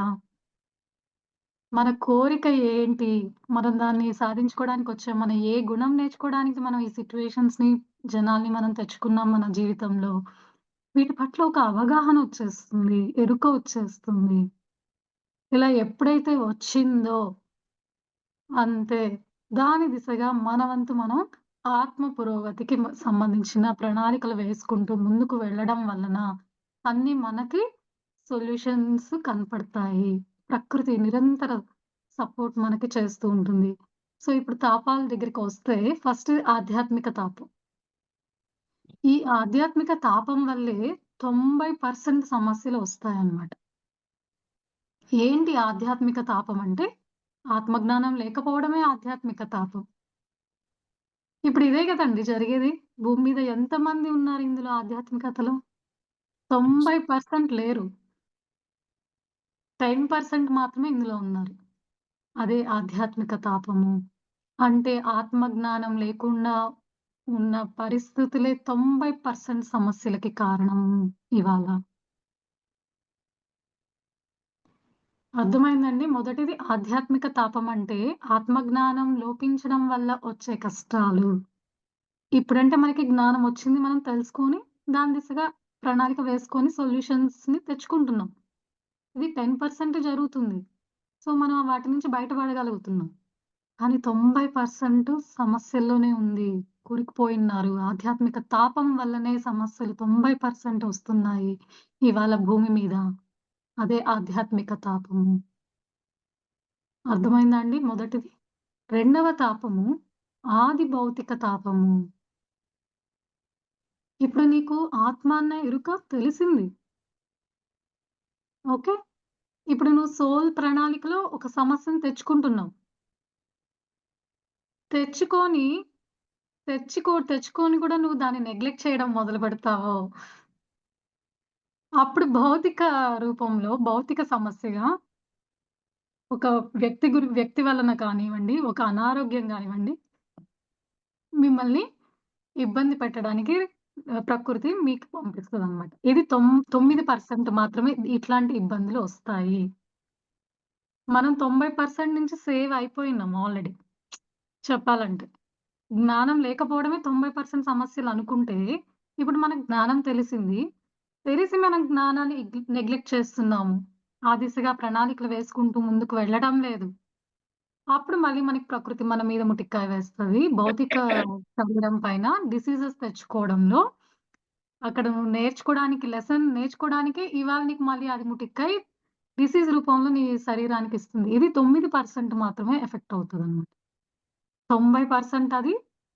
మన కోరిక ఏంటి? మనం దాన్ని సాధించుకోవడానికొచ్చాం. మనం ఏ గుణం నేర్చుకోవడానికి మనం ఈ సిట్యుయేషన్స్‌ని, జనాల్ని మనం తెచ్చుకున్నాం మన జీవితంలో. వీటి పట్ల ఒక అవగాహన వచ్చేస్తుంది. ఎరుక వచ్చేస్తుంది. ఇలా ఎప్పుడైతే వచ్చిందో అంతే. దాని దిశగా మన వంతు మనం ఆత్మ పురోగతికి సంబంధించిన ప్రణాళికలు వేసుకుంటూ ముందుకు వెళ్ళడం వలన అన్నీ మనకి సొల్యూషన్స్ కనపడతాయి. ప్రకృతి నిరంతర సపోర్ట్ మనకి చేస్తూ ఉంటుంది. సో, ఇప్పుడు తాపాల దగ్గరికొస్తే ఫస్ట్ ఆధ్యాత్మిక తాపం. ఈ ఆధ్యాత్మిక తాపం వల్లే 90% సమస్యలు వస్తాయన్నమాట. ఏంటి ఆధ్యాత్మిక తాపం అంటే, ఆత్మజ్ఞానం లేకపోవడమే ఆధ్యాత్మిక తాపం. ఇప్పుడు ఇదే గదండీ జరిగేది. భూమి మీద ఎంతమంది ఉన్నారు ఇందులో ఆధ్యాత్మికతలో? 90% లేరు. 10% మాత్రమే ఇందులో ఉన్నారు. అదే ఆధ్యాత్మిక తాపము. అంటే ఆత్మజ్ఞానం లేకుండా ఉన్న పరిస్థితులే 90% సమస్యలకి కారణం ఇవాళ. అర్థమైందండి? మొదటిది ఆధ్యాత్మిక తాపం అంటే ఆత్మజ్ఞానం లోపించడం వల్ల వచ్చే కష్టాలు. ఇప్పుడంటే మనకి జ్ఞానం వచ్చింది. మనం తెలుసుకొని దాని దిశగా ప్రణాళిక వేసుకొని సొల్యూషన్స్‌ని తెచ్చుకుంటున్నాం. ఇది 10% జరుగుతుంది. సో, మనం వాటి నుంచి బయటపడగలుగుతున్నాం. కానీ 90% సమస్యల్లోనే ఉంది. కూరుకుపోయున్నారు. ఆధ్యాత్మిక తాపం వల్లనే సమస్యలు 90% వస్తున్నాయి ఇవాళ భూమి మీద. అదే ఆధ్యాత్మిక తాపము. అర్థమైందా అండి? మొదటిది. రెండవ తాపము ఆది భౌతిక తాపము. ఇప్పుడు నీకు ఆత్మ అన్న ఎరుక తెలిసింది. ఓకే. ఇప్పుడు నువ్వు సోల్ ప్రణాళికలో ఒక సమస్యను తెచ్చుకుంటున్నావు. తెచ్చుకొని, తెచ్చుకొని కూడా నువ్వు దాన్ని నెగ్లెక్ట్ చేయడం మొదలుపెడతావో, అప్పుడు భౌతిక రూపంలో, భౌతిక సమస్యగా ఒక వ్యక్తి వలన కానివ్వండి, ఒక అనారోగ్యం గానివ్వండి, మిమ్మల్ని ఇబ్బంది పెట్టడానికి ప్రకృతి మీకు పంపిస్తదనమాట. ఇది 9% మాత్రమే ఇట్లాంటి ఇబ్బందులు ఒస్తాయి. మనం 90% నుంచి సేవ్ అయిపోయినాం ఆల్రెడీ చెప్పాలంటే. జ్ఞానం లేకపోవడమే 90% సమస్యలనుకుంటే, ఇప్పుడు మనకు జ్ఞానం తెలిసింది. తెలిసి మనం జ్ఞానాన్ని నెగ్లెక్ట్ చేస్తున్నాము. ఆ దిశగా ప్రణాళికలు వేసుకుంటూ ముందుకు వెళ్ళడం లేదు. అప్పుడు మళ్ళీ మనకి ప్రకృతి మన మీద ముటిక్కాయ వేస్తది. భౌతిక శరీరం పైన డిసీజెస్ తెచ్చుకోవడంలో అక్కడ నువ్వు లెసన్ నేర్చుకోవడానికే ఇవాళ నీకు మళ్ళీ అది ముటిక్కై డిసీజ్ రూపంలో నీ శరీరానికిస్తుంది. ఇది 9% మాత్రమే ఎఫెక్ట్ అవుతదనమాట. 90% అది,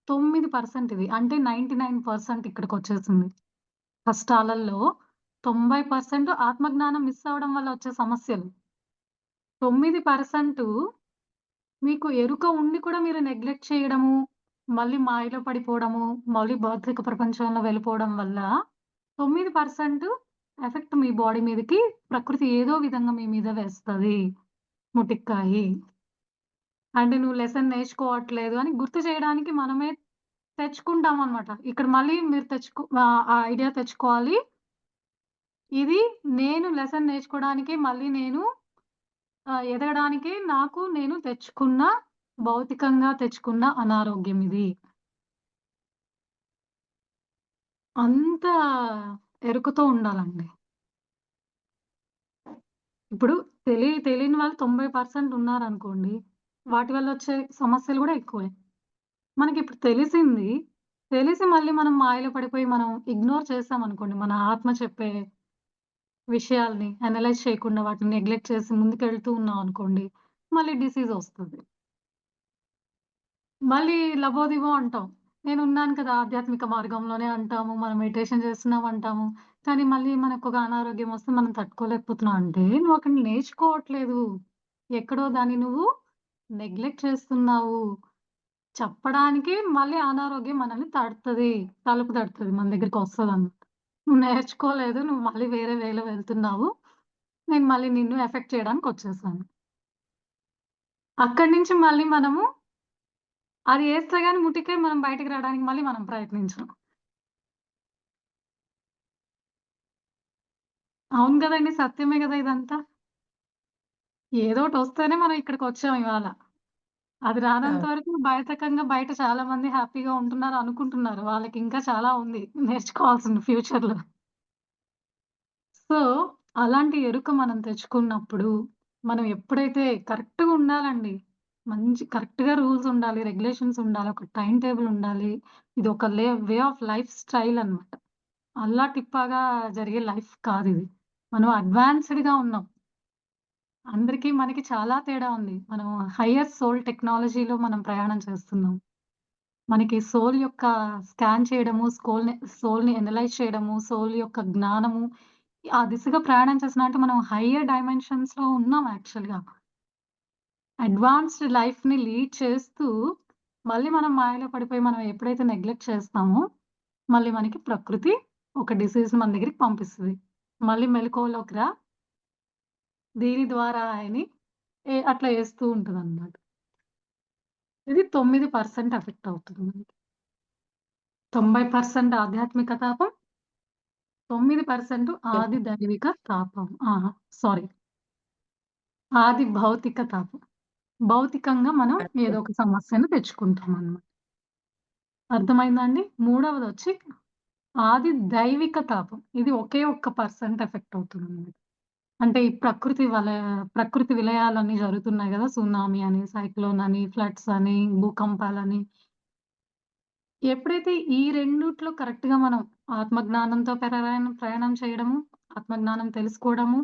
9% ఇది. అంటే 99% ఇక్కడికొచ్చేసింది. కష్టాలలో 90% ఆత్మజ్ఞానం మిస్ అవ్వడం వల్ల వచ్చే సమస్యలు. 9% మీకు ఎరుక ఉండి కూడా మీరు నెగ్లెక్ట్ చేయడము, మళ్ళీ మాయలో పడిపోవడము, మళ్ళీ భౌతిక ప్రపంచంలో వెళ్ళిపోవడం వల్ల 9% ఎఫెక్ట్ మీ బాడీ మీదకి ప్రకృతి ఏదో విధంగా మీ మీద వేస్తది. ముటిక్కాయి. అంటే నువ్వు లెసన్ నేర్చుకోవట్లేదు అని గుర్తు చేయడానికి మనమే తెచ్చుకుంటామనమాట. ఇక్కడ మళ్ళీ మీరు ఆ ఐడియా తెచ్చుకోవాలి. ఇది నేను లెసన్ నేర్చుకోవడానికి మళ్ళీ నేను ఎదగడానికి నేను తెచ్చుకున్న భౌతికంగా తెచ్చుకున్న అనారోగ్యం ఇది. అంత ఎరుకతో ఉండాలండి. ఇప్పుడు తెలియని వాళ్ళు 90% ఉన్నారనుకోండి. వాటి వల్ల వచ్చే సమస్యలు గూడా ఎక్కువే. మనకిప్పుడు తెలిసింది. తెలిసి మళ్ళీ మనం మాయలో పడిపోయి మనం ఇగ్నోర్ చేశామనుకోండి. మన ఆత్మ చెప్పే విషయాల్ని అనలైజ్ చేయకుండా వాటిని నెగ్లెక్ట్ చేసి ముందుకెళ్తూ ఉన్నామనుకోండి. మళ్ళీ డిసీజ్ ఒస్తది. మళ్ళీ లబోదిబో అంటాం. నేనున్నాను కదా! ఆధ్యాత్మిక మార్గంలోనే అంటాము. మనం మెడిటేషన్ చేస్తున్నాం అంటాము. కానీ మళ్ళీ మనకొక అనారోగ్యం వస్తే మనం తట్టుకోలేకపోతున్నాం అంటే నువ్వు అక్కడ నేర్చుకోవట్లేదు. ఎక్కడో దాన్ని నువ్వు నెగ్లెక్ట్ చేస్తున్నావు. చెప్పడానికి మళ్ళీ అనారోగ్యం మనల్ని తలుపు తడతది. మన దగ్గరికొస్తదన్నమాట. నువ్వు నేర్చుకోలేదు. నువ్వు మళ్ళీ వేరే వేలో వెళ్తున్నావు. నేను మళ్ళీ నిన్ను ఎఫెక్ట్ చేయడానికొచ్చేసాను. అక్కడి నుంచి మళ్ళీ మనము అది ఏస్తే గాని ముట్టికాయ మనం బయటికి రాడానికి మళ్ళీ మనం ప్రయత్నించం. అవును గదండీ! సత్యమే గదా! ఇదంతా. ఏదోటొస్తేనే మనం ఇక్కడికొచ్చాం ఇవాళ. అది రానంత అవును. వరకు బయటకంగా బయట చాలా మంది హ్యాపీగా ఉంటున్నారు అనుకుంటున్నారు. వాళ్ళకింకా చాలా ఉంది నేర్చుకోవాల్సింది ఫ్యూచర్‌లో. సో, అలాంటి ఎరుక మనం తెచ్చుకున్నప్పుడు, మనం ఎప్పుడైతే కరెక్ట్‌గా ఉండాలండి. కరెక్ట్‌గా రూల్స్ ఉండాలి, రెగ్యులేషన్స్ ఉండాలి, ఒక టైమ్ టేబుల్ ఉండాలి. ఇదొక వే ఆఫ్ లైఫ్ స్టైల్ అన్నమాట. అల్లా టిప్పాగా జరిగే లైఫ్ కాదిది. మనం అడ్వాన్స్‌డ్‌గా ఉన్నాం. అందరికి మనకి చాలా తేడా ఉంది. మనం హైయర్ సోల్ టెక్నాలజీలో మనం ప్రయాణం చేస్తున్నాం. మనకి సోల్ యొక్క స్కాన్ చేయడము, సోల్‌ని అనలైజ్ చేయడము, సోల్ యొక్క జ్ఞానము, ఆ దిశగా ప్రయాణం చేస్తున్నాం అంటే మనం హైయర్ డైమెన్షన్స్‌లో ఉన్నాం యాక్చువల్‌గా. అడ్వాన్స్డ్ లైఫ్‌ని లీడ్ చేస్తూ, మళ్ళీ మనం మాయలో పడిపోయి మనం ఎప్పుడైతే నెగ్లెక్ట్ చేస్తామో, మళ్ళీ మనకి ప్రకృతి ఒక డిసీజ్‌ని మన దగ్గరికి పంపిస్తది. మళ్ళీ మెలకువలోకి రా, దీని ద్వారా అని అట్లా చేస్తూ ఉంటదనమాట. ఇది 9% ఎఫెక్ట్ అవుతుంది మనకి. 90% ఆధ్యాత్మిక తాపం, 9% హ్మ్. ఆది దైవిక తాపం. సారీ. ఆది భౌతిక తాపం. భౌతికంగా మనం ఓకే. ఏదో ఒక సమస్యను తెచ్చుకుంటామనమాట. అర్థమైందా అండి? మూడవదొచ్చి ఆది దైవిక తాపం. ఇది ఒకే ఒక్క పర్సెంట్ ఎఫెక్ట్ అవుతుందనమాట. అంటే ఈ ప్రకృతి విలయాలన్నీ జరుగుతున్నాయి గదా! సునామీ అని, సైక్లోన్ అని, ఫ్లడ్స్ అని, భూకంపాలని. ఎప్పుడైతే ఈ రెండిట్లో కరెక్ట్‌గా మనం ఆత్మజ్ఞానంతో ప్రయాణం చేయడము, ఆత్మజ్ఞానం తెలుసుకోవడము,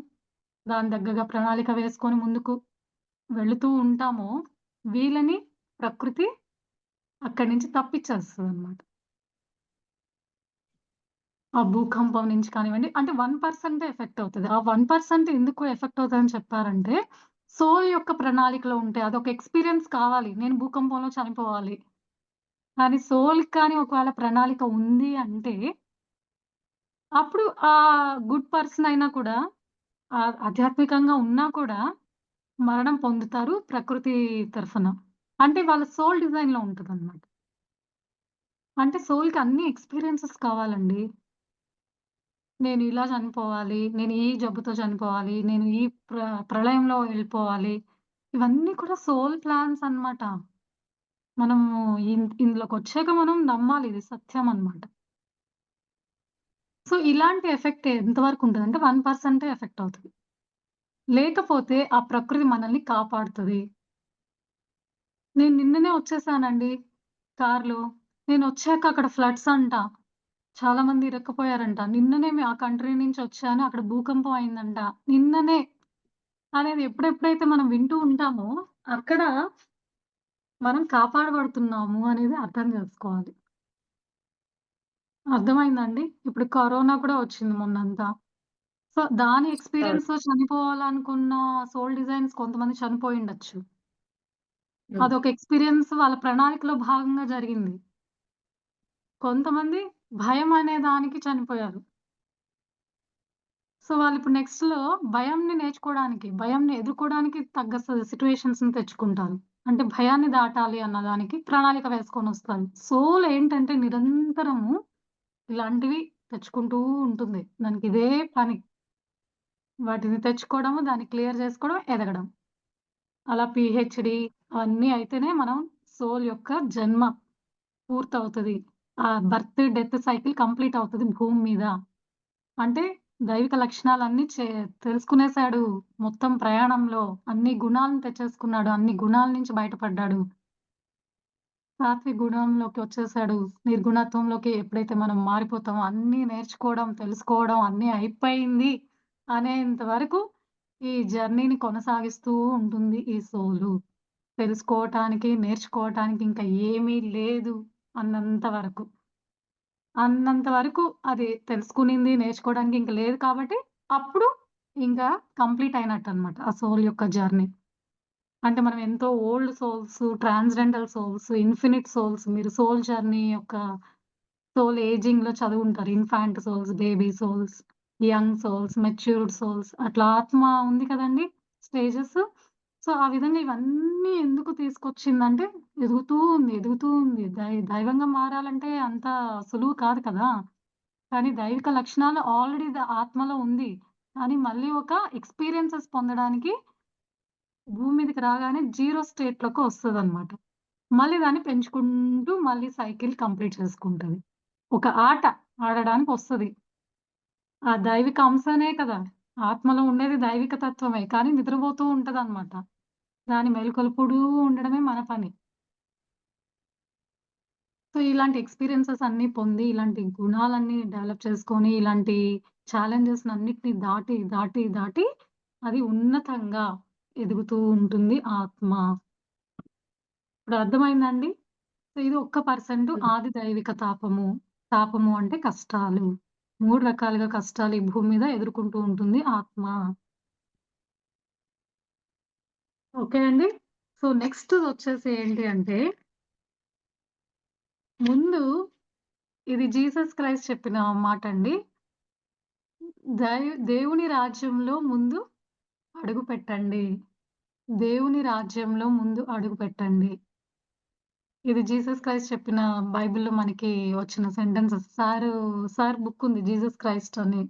దాని దగ్గరగా ప్రణాళిక వేసుకొని ముందుకు వెళుతూ ఉంటామో, వీళ్ళని ప్రకృతి అక్కడి నుంచి తప్పిచ్చేస్తదనమాట. ఆ భూకంపం నుంచి కానివ్వండి, అంటే 1% ఎఫెక్ట్ అవుతది. ఆ 1% ఎందుకు ఎఫెక్ట్ అవుతదని చెప్పారంటే, సోల్ యొక్క ప్రణాళికలో ఉంటే అదొక ఎక్స్‌పీరియన్స్ కావాలి. నేను భూకంపంలో చనిపోవాలి. కానీ సోల్‌కి కానీ ఒకవేళ ప్రణాళిక ఉంది అంటే, అప్పుడు గుడ్ పర్సన్ అయినా కూడా ఆధ్యాత్మికంగా ఉన్నా కూడా మరణం పొందుతారు ప్రకృతి తరఫున. అంటే వాళ్ళ సోల్ డిజైన్‌లో ఉంటదనమాట. అంటే సోల్‌కి అన్ని ఎక్స్‌పీరియన్సెస్ కావాలండి. నేను ఇలా చనిపోవాలి. నేను ఈ జబ్బుతో చనిపోవాలి. నేను ఈ ప్రళయంలో వెళ్ళిపోవాలి. ఇవన్నీ కూడా సోల్ ప్లాన్స్ అన్నమాట. మనము ఇందులోకొచ్చాక మనం నమ్మాలి ఇది సత్యం అన్నమాట. సో, ఇలాంటి ఎఫెక్ట్ ఎంత వరకు ఉంటదంటే 1% ఎఫెక్ట్ అవుతది. లేకపోతే ఆ ప్రకృతి మనల్ని కాపాడుతది. నేను నిన్ననే వచ్చేసానండి కార్‌లో. నేనొచ్చాక అక్కడ ఫ్లడ్స్ అంట. చాలా మంది ఇరుక్కుపోయారంట. నిన్ననే ఆ కంట్రీ నుంచి వచ్చాను. అక్కడ భూకంపం అయిందంట. నిన్ననే అనేది ఎప్పుడెప్పుడైతే మనం వింటూ ఉంటామో, అక్కడ మనం కాపాడబడుతున్నాము అనేది అర్థం జేసుకోవాలి. అర్థమైందా అండి? ఇప్పుడు కరోనా కూడా వచ్చింది మొన్నంతా. సో, దాని అవును. ఎక్స్‌పీరియన్స్‌లో చనిపోవాలనుకున్న సోల్ డిజైన్స్ కొంతమంది చనిపోయుండొచ్చు. హ్మ్. అదొక ఎక్స్‌పీరియన్స్ వాళ్ళ ప్రణాళికలో భాగంగా జరిగింది. కొంతమంది భయం అనే దానికి చనిపోయారు. సో, వాళ్ళిప్పుడు నెక్స్ట్‌లో భయంని నేర్చుకోవడానికి, భయంని ఎదుర్కోవడానికి తగ్గ సిట్యుయేషన్స్‌ని తెచ్చుకుంటారు. అంటే భయాన్ని దాటాలి అన్న దానికి ప్రణాళిక వేసుకొనొస్తారు. సోల్ ఏంటంటే నిరంతరము ఇలాంటివి తెచ్చుకుంటూ ఉంటుంది. దానికిదే పని. వాటిని తెచ్చుకోవడము, దాన్ని క్లియర్ చేసుకోవడం, ఎదగడం. అలా పీహెచ్‌డీ అవన్నీ అయితేనే మనం సోల్ యొక్క జన్మ పూర్తవుతది. ఆ బర్త్, డెత్ సైకిల్ కంప్లీట్ అవుతది భూమి మీద. అంటే దైవిక లక్షణాలన్నీ తెలుసుకునేసాడు. మొత్తం ప్రయాణంలో అన్ని గుణాలను తెచ్చేసుకున్నాడు. అన్ని గుణాల నుంచి బయటపడ్డాడు. సాత్విక గుణంలోకి వచ్చేసాడు. నిర్గుణత్వంలోకి ఎప్పుడైతే మనం మారిపోతామో అన్నీ నేర్చుకోవడం, తెలుసుకోవడం అన్నీ అయిపోయింది అనేంత వరకు ఈ జర్నీని కొనసాగిస్తూ ఉంటుంది ఈ సోలు. తెలుసుకోవటానికి, నేర్చుకోవటానికి ఇంకా ఏమీ లేదు అన్నంత వరకు. అన్నంత వరకు అది తెలుసుకునింది, నేర్చుకోవడానికి ఇంక లేదు కాబట్టి, అప్పుడు ఇంకా కంప్లీట్ అయినట్టనమాట. ఆ సోల్ యొక్క జర్నీ. అంటే మనం ఎంతో old souls, transcendental souls, infinite souls మీరు సోల్ జర్నీ యొక్క సోల్ ఏజింగ్‌లో చదువుంటారు. Infant souls, baby souls, young souls, matured souls అట్లా ఆత్మ ఉంది కదండీ! స్టేజెస్. సో, ఆ విధంగా ఇవన్నీ ఎందుకు తీసుకొచ్చిందంటే ఎదుగుతూ ఉంది, ఎదుగుతూ ఉంది. దైవంగా మారాలంటే అంత సులువు కాదు కదా! కానీ దైవిక లక్షణాలు ఆల్రెడీ ఆత్మలో ఉంది. కానీ మళ్ళీ ఒక ఎక్స్‌పీరియన్సెస్ పొందడానికి భూమి మీదకి రాగానే జీరో స్టేట్‌లోకి వస్తదనమాట. మళ్ళీ దాన్ని పెంచుకుంటూ మళ్ళీ సైకిల్ కంప్లీట్ చేసుకుంటది. ఒక ఆట ఆడడానికొస్తది. ఆ దైవిక అంశనే కదా! ఆత్మలో ఉండేది దైవిక తత్వమే. కానీ నిద్రపోతూ ఉంటదనమాట. దాన్ని మేలుకొలుపుతూ ఉండడమే మన పని. సో, ఇలాంటి ఎక్స్‌పీరియన్సెస్ అన్నీ పొంది, ఇలాంటి గుణాలన్నీ డెవలప్ చేసుకొని, ఇలాంటి ఛాలెంజెస్‌నన్నిటిని దాటి, దాటి, దాటి అది ఉన్నతంగా ఎదుగుతూ ఉంటుంది ఆత్మ. ఇప్పుడు అర్థమైందా అండి? సో, ఇది ఒక్క పర్సెంట్ హ్మ్. ఆది దైవిక తాపము. తాపము అంటే కష్టాలు. 3 రకాలుగా కష్టాలు ఈ భూమి మీద ఎదుర్కొంటూ ఉంటుంది ఆత్మ. ఓకే అండి. సో, నెక్స్ట్‌దొచ్చేసి ఏంటి అంటే, ముందు ఇది జీసస్ క్రైస్ట్ చెప్పిన మాటండి. దేవుని రాజ్యంలో ముందు అడుగుపెట్టండి. దేవుని రాజ్యంలో ముందు అడుగుపెట్టండి. ఇది జీసస్ క్రైస్ట్ చెప్పిన బైబిల్‌లో మనకి వచ్చిన సెంటెన్సెస్. సార్ బుక్ ఉంది 'జీసస్ క్రైస్ట్' అని.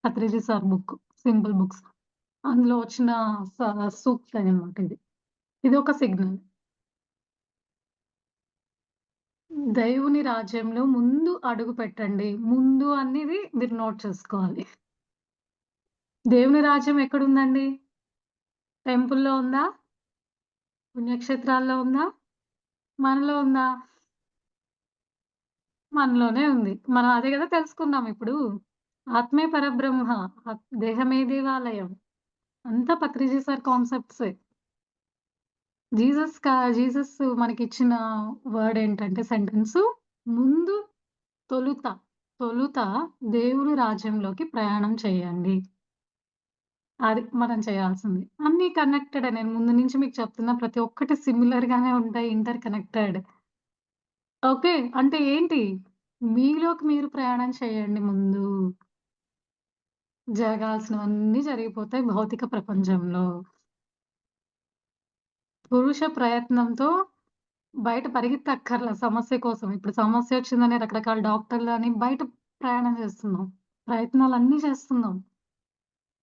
Patriji sir book. Simple books. అందులో వచ్చిన సూక్తనమాట ఇది. ఇదొక సిగ్నల్. దేవుని రాజ్యంలో ముందు అడుగుపెట్టండి. ముందు అనేది మీరు నోట్ చేసుకోవాలి. దేవుని రాజ్యం ఎక్కడుందండి? టెంపుల్‌లో ఉందా? పుణ్యక్షేత్రాల్లో ఉందా? మనలో ఉందా? మనలోనే ఉంది. మనం అదే గదా తెలుసుకున్నాం ఇప్పుడు. ఆత్మే పరబ్రహ్మ. దేహమే దేవాలయం. అంతా పత్రిజీ సార్ కాన్సెప్ట్సే. జీసస్ మనకిచ్చిన వర్డ్ ఏంటంటే సెంటెన్సు ముందు తొలుత, తొలుత దేవుని రాజ్యంలోకి ప్రయాణం చేయండి. అది మనం చేయాల్సింది. అన్నీ కనెక్టెడే. నేను ముందు నుంచి మీకు చెప్తున్న ప్రతి ఒక్కటి సిమిలర్‌గానే ఉంటాయి. Inter connected. ఓకే. అంటే ఏంటి? మీలోకి మీరు ప్రయాణం చేయండి ముందు. జరగాల్సినవన్నీ జరిగిపోతాయి భౌతిక ప్రపంచంలో. పురుష ప్రయత్నంతో బయట పరిగెత్తక్కర్ల సమస్య కోసం. ఇప్పుడు సమస్యొచ్చిందని రకరకాల డాక్టర్లని బయట ప్రయాణం చేస్తున్నాం. ప్రయత్నాలన్నీ చేస్తున్నాం.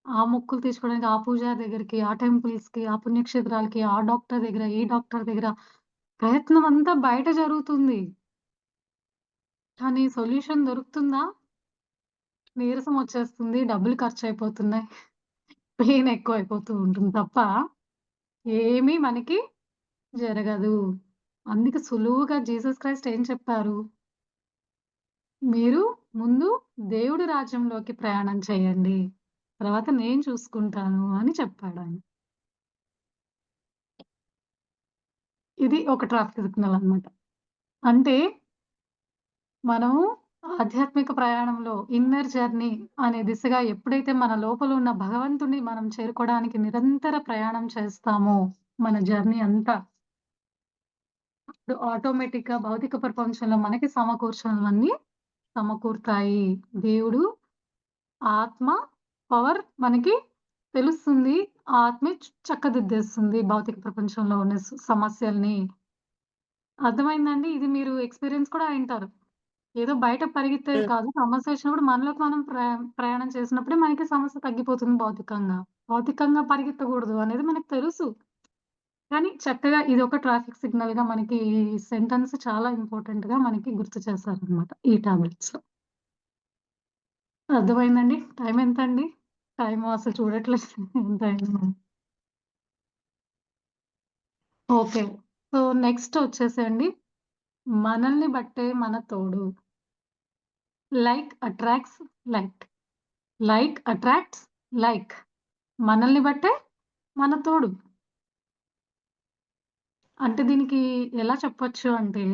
ఆ మొక్కులు తీర్చుకోవడానికి ఆ పూజారి దగ్గరికి, ఆ టెంపుల్స్‌కి, ఆ పుణ్యక్షేత్రాలకి, ఆ డాక్టర్ దగ్గర, ఈ డాక్టర్ దగ్గర ప్రయత్నం అంతా బయట జరుగుతుంది. కానీ సొల్యూషన్ దొరుకుతుందా? నీరసం వచ్చేస్తుంది. డబ్బులు ఖర్చయిపోతున్నాయి. పెయిన్ ఎక్కువైపోతూ ఉంటుంది తప్ప ఏమీ మనకి జరగదు. అందుకే సులువుగా జీసస్ క్రైస్ట్ ఏం చెప్పారు? మీరు ముందు దేవుడి రాజ్యంలోకి ప్రయాణం చేయండి. తర్వాత నేను చూసుకుంటాను అని చెప్పాడాయన. ఇది ఒక ట్రాఫిక్ సిగ్నల్ అన్నమాట. అంటే మనము ఆధ్యాత్మిక ప్రయాణంలో ఇన్నర్ జర్నీ అనే దిశగా ఎప్పుడైతే మన లోపల ఉన్న భగవంతుడిని మనం చేరుకోవడానికి నిరంతర ప్రయాణం చేస్తామో, మన జర్నీ అంతా అప్పుడు ఆటోమేటిక్‌గా భౌతిక ప్రపంచంలో మనకి సమకూర్చనివన్నీ సమకూరుతాయి. దేవుడు ఆత్మ పవర్ మనకి తెలుస్తుంది. ఆ ఆత్మే చక్కదిద్దేస్తుంది భౌతిక ప్రపంచంలో ఉన్న సమస్యల్ని. అర్థమైందండి? ఇది మీరు ఎక్స్‌పీరియన్స్ కూడా అయుంటారు. ఏదో బయట పరిగెత్తేది హ్మ్. కాదు. సమస్య వచ్చినప్పుడు మనలోకి మనం ప్రయాణం చేసినప్పుడే మనకి సమస్య తగ్గిపోతుంది భౌతికంగా. భౌతికంగా పరిగెత్తకూడదు అనేది మనకు తెలుసు. కానీ చక్కగా ఇదొక ట్రాఫిక్ సిగ్నల్‌గా మనకి ఈ సెంటెన్స్ చాలా ఇంపార్టెంట్‌గా మనకి గుర్తు చేశారనమాట ఈ టాబ్లెట్స్‌లో. అర్థమైందండి? టైం ఎంతండి? టైము అసలు చూడట్లేదు ఎంతయిందో. ఓకే. సో, నెక్స్ట్ వచ్చేసండి మనల్ని బట్టే మన తోడు. Like attracts like. Like attracts like. మనల్ని బట్టే మన తోడు. అంటే దీనికి ఎలా చెప్పొచ్చు అంటే,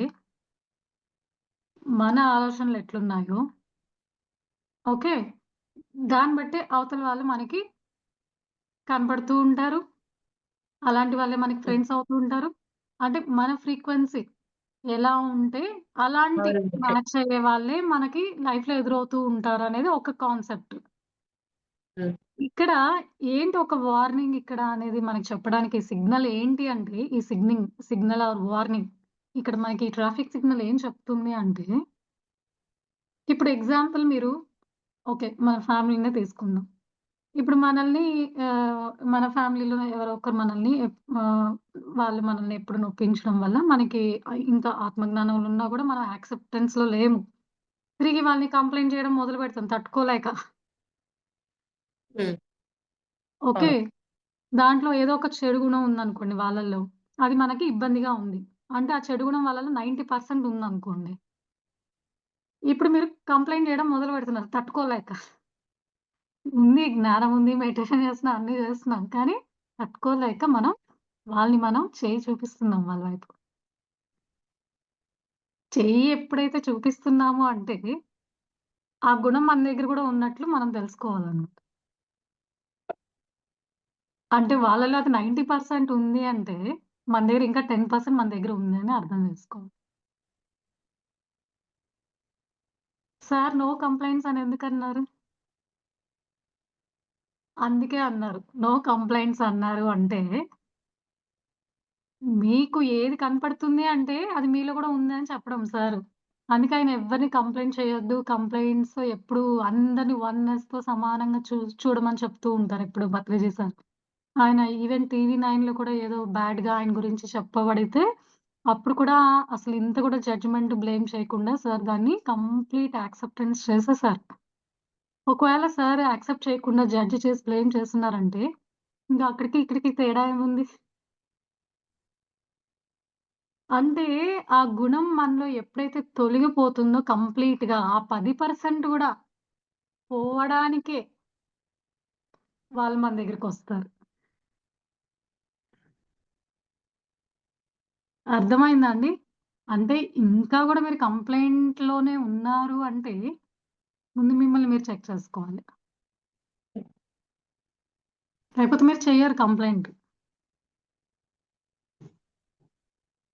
మన ఆలోచనలు ఎట్లున్నాయో ఓకే. దాన్ని బట్టే అవతల వాళ్ళు మనకి కనపడుతూ ఉంటారు. అలాంటి వాళ్ళే మనకి హ్మ్. ఫ్రెండ్స్ అవుతూ ఉంటారు. అంటే మన ఫ్రీక్వెన్సీ ఎలా ఉంటే అలాంటి అవునండి. మ్యాచ్ అయ్యే వాళ్ళే మనకి లైఫ్‌లో ఎదురవుతూ ఉంటారనేది ఒక కాన్సెప్ట్. హ్మ్. ఇక్కడ ఏంటి ఒక వార్నింగ్ ఇక్కడ అనేది మనకు చెప్పడానికి సిగ్నల్ ఏంటి అంటే, ఈ సిగ్నల్ ఆర్ వార్నింగ్. ఇక్కడ మనకి ఈ ట్రాఫిక్ సిగ్నల్ ఏం చెప్తుంది అంటే, ఇప్పుడు ఎగ్జాంపుల్ మీరు ఓకే. మన ఫ్యామిలీనే తీసుకుందాం. ఇప్పుడు మనల్ని మన ఫ్యామిలీలో ఎవరో ఒకరు మనల్ని వాళ్ళు మనల్ని ఎప్పుడు నొప్పించడం వల్ల మనకి ఇంకా ఆత్మజ్ఞానం ఉన్నా గూడా మనం యాక్సెప్టెన్స్‌లో లేము. తిరిగి వాళ్ళని కంప్లెయింట్ చేయడం మొదలుపెడతాం తట్టుకోలేక. హ్మ్. ఓకే. అవును. దాంట్లో ఏదో ఒక చెడు గుణం ఉందనుకోండి వాళ్ళల్లో. అది మనకి ఇబ్బందిగా ఉంది. అంటే ఆ చెడు గుణం వాళ్ళలో 90% ఉందనుకోండి. ఇప్పుడు మీరు కంప్లెయింట్ చేయడం మొదలు పెడుతున్నారు తట్టుకోలేక. ఉంది జ్ఞానం ఉంది, మెడిటేషన్ చేస్తున్నాం, అన్నీ చేస్తున్నాం. కానీ తట్టుకోలేక మనం వాళ్ళని మనం చేయి చూపిస్తున్నాం వాళ్ళ వైపు. చెయ్యి ఎప్పుడైతే చూపిస్తున్నామో అంటే, ఆ గుణం మన దగ్గర గూడా ఉన్నట్లు మనం తెలుసుకోవాలన్నమాట. అంటే వాళ్ళలో అది 90% ఉంది అంటే, మన దగ్గర ఇంకా 10% మన దగ్గర ఉంది అని అర్థం చేసుకోవాలి. సార్ నో కంప్లెయింట్స్ అని ఎందుకన్నారు? అందుకే అన్నారు. నో కంప్లెయింట్స్ అన్నారు అంటే, మీకు ఏది కనపడుతుంది అంటే, అది మీలో గూడా ఉంది అని చెప్పడం సారు. అందుకే ఆయన ఎవ్వరిని కంప్లెయింట్ చేయొద్దు. కంప్లెయింట్స్ ఎప్పుడు అందరిని వన్నెస్‌తో సమానంగా చూడమని చెప్తూ ఉంటారు ఎప్పుడు భద్రిజీ సార్. ఆయన ఈవెన్ టీవీ నైన్‌లో కూడా ఏదో బ్యాడ్‌గా ఆయన గురించి చెప్పబడితే, అప్పుడు కూడా అసలు ఇంత కూడా జడ్జ్‌మెంట్, బ్లేమ్ చేయకుండా సార్ దాన్ని కంప్లీట్ యాక్సెప్టెన్స్ చేసేసారు. ఒకవేళ సార్ యాక్సెప్ట్ చేయకుండా జడ్జ్ చేసి బ్లేమ్ చేస్తున్నారంటే, ఇంక అక్కడికి, ఇక్కడికి తేడా ఏముంది? అంటే ఆ గుణం మనలో ఎప్పుడైతే తొలగిపోతుందో కంప్లీట్‌గా ఆ 10% గూడా పోవడానికే వాళ్ళు మన దగ్గరికొస్తారు. అర్థమైందా అండి? అంటే ఇంకా గూడా మీరు కంప్లెయింట్‌లోనే ఉన్నారు అంటే, ముందు మిమ్మల్ని మీరు చెక్ చేసుకోవాలి. లేకపోతే మీరు చెయ్యరు కంప్లెయింట్.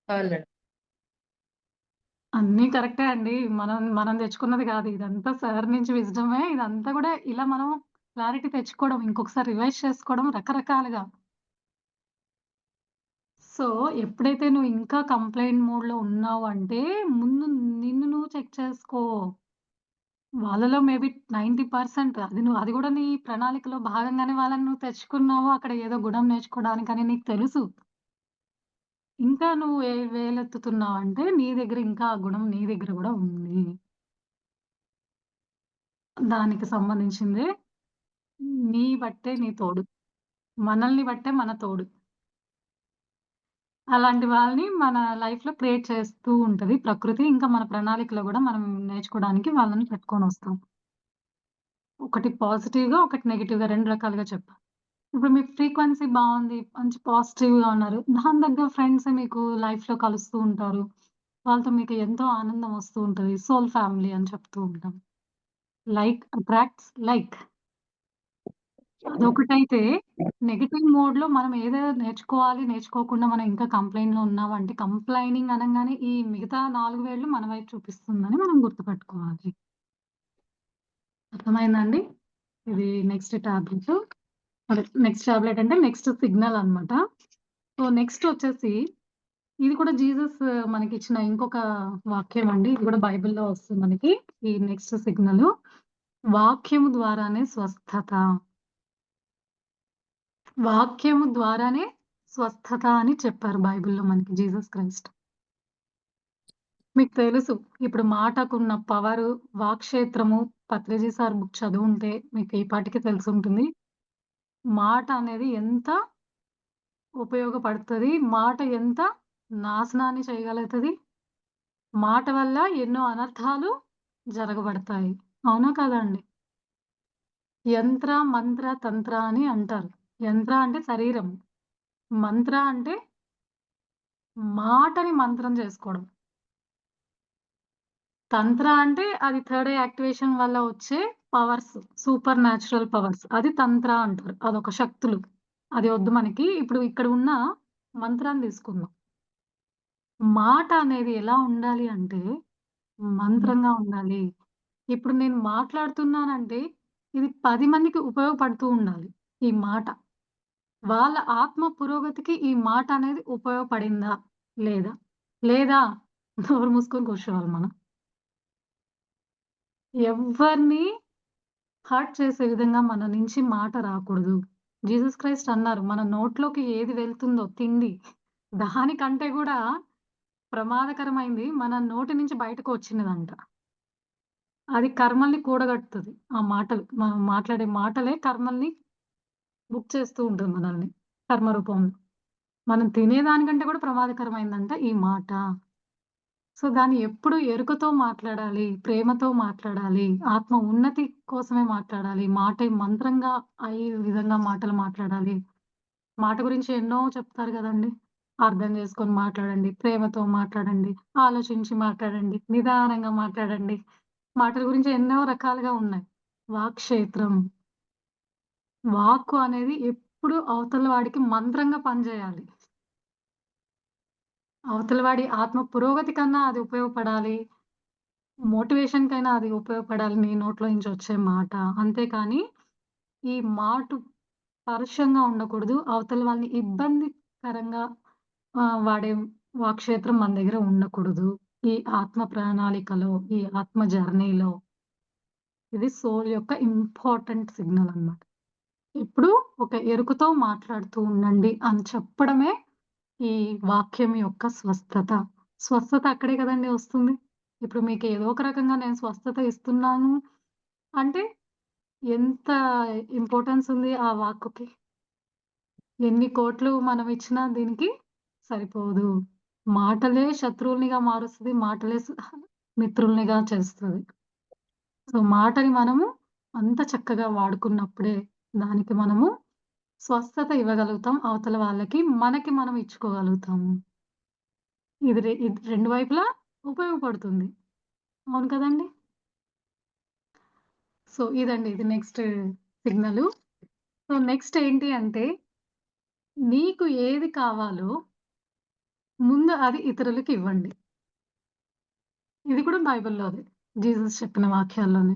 అవును మేడం. అన్నీ కరెక్టే అండి. మనం మనం తెచ్చుకున్నది గాదు. ఇదంతా సార్ నుంచి విజ్డమే. ఇదంతా గూడా ఇలా మనం క్లారిటీ తెచ్చుకోవడం, ఇంకొకసారి రివైజ్ చేసుకోవడం రకరకాలుగా. సో, ఎప్పుడైతే నువ్వు ఇంకా కంప్లెయింట్ మోడ్‌లో ఉన్నావు అంటే, ముందు నిన్ను నువ్వు చెక్ చేసుకో. వాళ్ళలో మేబీ 90% అది గూడా నీ ప్రణాళికలో భాగంగానే వాళ్ళని నువ్వు తెచ్చుకున్నావు. అక్కడ ఏదో గుణం నేర్చుకోవడానికని నీకు తెలుసు. ఇంకా నువ్వు వేలెత్తుతున్నావంటే, నీ దగ్గర ఇంకా ఆ గుణం నీ దగ్గర గూడా ఉంది. దానికి సంబంధించిందే నీ బట్టే నీ తోడు. మనల్ని బట్టే మన తోడు. అలాంటి వాళ్ళని మన లైఫ్‌లో క్రియేట్ చేస్తూ ఉంటది ప్రకృతి. ఇంకా మన ప్రణాళికలో గూడా మనం నేర్చుకోవడానికి వాళ్ళని పెట్టుకొనొస్తాం. ఒకటి పాజిటివ్‌గా, ఒకటి నెగెటివ్‌గా 2 రకాలుగా చెప్పా. ఇప్పుడు మీ ఫ్రీక్వెన్సీ బావుంది. మంచి పాజిటివ్‌గా ఉన్నారు. దాని దగ్గర ఫ్రెండ్స్ మీకు లైఫ్‌లో కలుస్తూ ఉంటారు. వాళ్ళతో మీకు ఎంతో ఆనందం వస్తూ ఉంటది. సోల్ ఫ్యామిలీ అని చెప్తూ ఉంటాం. Like attracts like. అదొకటైతే నెగెటివ్ మోడ్‌లో మనం ఏదో నేర్చుకోవాలి, నేర్చుకోకుండా మనం ఇంకా కంప్లెయింట్‌లో ఉన్నామంటే కంప్లెయినింగ్ అనంగానే ఈ మిగతా 4 వేళ్ళు మన వైపు చూపిస్తుందని మనం గుర్తుపెట్టుకోవాలి. అర్థమైందా అండి? ఇది నెక్స్ట్ టాబ్లెట్. అదే నెక్స్ట్ టాబ్లెట్ అంటే నెక్స్ట్ సిగ్నల్ అన్నమాట. సో, నెక్స్ట్ వచ్చేసి ఇది కూడా జీసస్ మనకిచ్చిన ఇంకొక వాక్యం అండి. ఇది కూడా బైబిల్‌లో వస్తుంది మనకి. ఈ నెక్స్ట్ సిగ్నలు. వాక్యము ద్వారానే స్వస్థత. వాక్యము ద్వారానే స్వస్థత అని చెప్పారు బైబిల్‌లో మనకి జీసస్ క్రైస్ట్. మీకు తెలుసు ఇప్పుడు మాటకున్న పవరు, వాక్క్షేత్రము పత్రిజీ సార్ బుక్ చదువుంటే మీకు ఈ పాటికి తెలిసుంటుంది. మాట అనేది ఎంత ఉపయోగపడుతది, మాట ఎంత నాశనాన్ని చేయగలుగుతది, మాట వల్ల ఎన్నో అనర్థాలు జరగబడతాయి. అవునా కాదా అండి? యంత్ర, మంత్ర, తంత్ర అని అంటారు. యంత్ర అంటే శరీరం. మంత్ర అంటే మాటని మంత్రం చేసుకోవడం. తంత్ర అంటే అది థర్డ్ ఐ యాక్టివేషన్ వల్ల వచ్చే పవర్స్. Super natural powers. అది తంత్ర అంటారు. అదొక శక్తులు. అది వద్దు మనకి. ఇప్పుడు ఇక్కడ ఉన్న మంత్రాన్ని తీసుకుందాం. మాట అనేది ఎలా ఉండాలి అంటే మంత్రంగా ఉండాలి. ఇప్పుడు నేను మాట్లాడుతున్నానంటే ఇది 10 మందికి ఉపయోగపడుతూ ఉండాలి ఈ మాట. వాళ్ళ ఆత్మ పురోగతికి ఈ మాట అనేది ఉపయోగపడిందా? లేదా? లేదా? నోరు మూసుకొని కూర్చోవాలి మనం. ఎవ్వరిని హర్ట్ చేసే విధంగా మన నుంచి మాట రాకూడదు. జీసస్ క్రైస్ట్ అన్నారు, మన నోట్లోకి ఏది వెళ్తుందో తిండి, దానికంటే గూడా ప్రమాదకరమైంది మన నోటి నుంచి బయటకు వచ్చినదంట. అది కర్మల్ని కూడగట్టుతది. ఆ మాటలు. మనం మాట్లాడే మాటలే కర్మల్ని బుక్ చేస్తూ ఉంటుంది మనల్ని కర్మ రూపంలో. మనం తినేదానికంటే కూడా ప్రమాదకరమైందంట ఈ మాట. సో, దాన్ని ఎప్పుడు ఎరుకతో మాట్లాడాలి, ప్రేమతో మాట్లాడాలి, ఆత్మ ఉన్నతి కోసమే మాట్లాడాలి. మాటే మంత్రంగా అయ్యే విధంగా మాటలు మాట్లాడాలి. మాట గురించి ఎన్నో చెప్తారు గదండీ! అర్థం చేసుకొని మాట్లాడండి. ప్రేమతో మాట్లాడండి. ఆలోచించి మాట్లాడండి. నిదానంగా మాట్లాడండి. మాటల గురించి ఎన్నో రకాలుగా ఉన్నాయి. వాక్క్షేత్రం. వాక్కు అనేది ఎప్పుడు అవతల వాడికి మంత్రంగా పనిచేయాలి. అవతల వాడి ఆత్మ పురోగతి కన్నా అది ఉపయోగపడాలి. మోటివేషన్‌కైనా అది ఉపయోగపడాలి నీ నోట్లో నుంచి వచ్చే మాట. అంతేకాని ఈ మాటు పరుషంగా ఉండకూడదు. అవతల వాళ్ళని ఇబ్బందికరంగా వాడే వాక్క్షేత్రం మన దగ్గర ఉండకూడదు. ఈ ఆత్మ ప్రణాళికలో, ఈ ఆత్మ జర్నీలో ఇది సోల్ యొక్క ఇంపార్టెంట్ సిగ్నల్ అన్నమాట. ఇప్పుడు ఒక ఎరుకుతో మాట్లాడుతూ ఉండండి అని చెప్పడమే ఈ వాక్యం యొక్క స్వస్థత. స్వస్థత అక్కడే కదండీ వస్తుంది. ఇప్పుడు మీకు ఏదో ఒక రకంగా నేను స్వస్థత ఇస్తున్నాను అంటే ఎంత ఇంపార్టెన్స్ ఉంది ఆ వాక్కుకి. ఎన్ని కోట్లు మనం ఇచ్చినా దీనికి సరిపోదు. మాటలే శత్రువుల్నిగా మారుస్తది. మాటలే మిత్రుల్నిగా చేస్తది. సో, మాటని మనము అంత చక్కగా వాడుకున్నప్పుడే దానికి మనము స్వస్థత ఇవ్వగలుగుతాం. అవతల వాళ్ళకి, మనకి మనం ఇచ్చుకోగలుగుతాము. ఇది 2 వైపులా ఉపయోగపడుతుంది. అవును కదండీ! సో, ఇదండి. ఇది నెక్స్ట్ సిగ్నలు. సో, నెక్స్ట్ ఏంటి అంటే, నీకు ఏది కావాలో ముందు అది ఇతరులకివ్వండి. ఇది కూడా బైబిల్‌లోదే. జీసస్ చెప్పిన వాక్యాల్లోనే.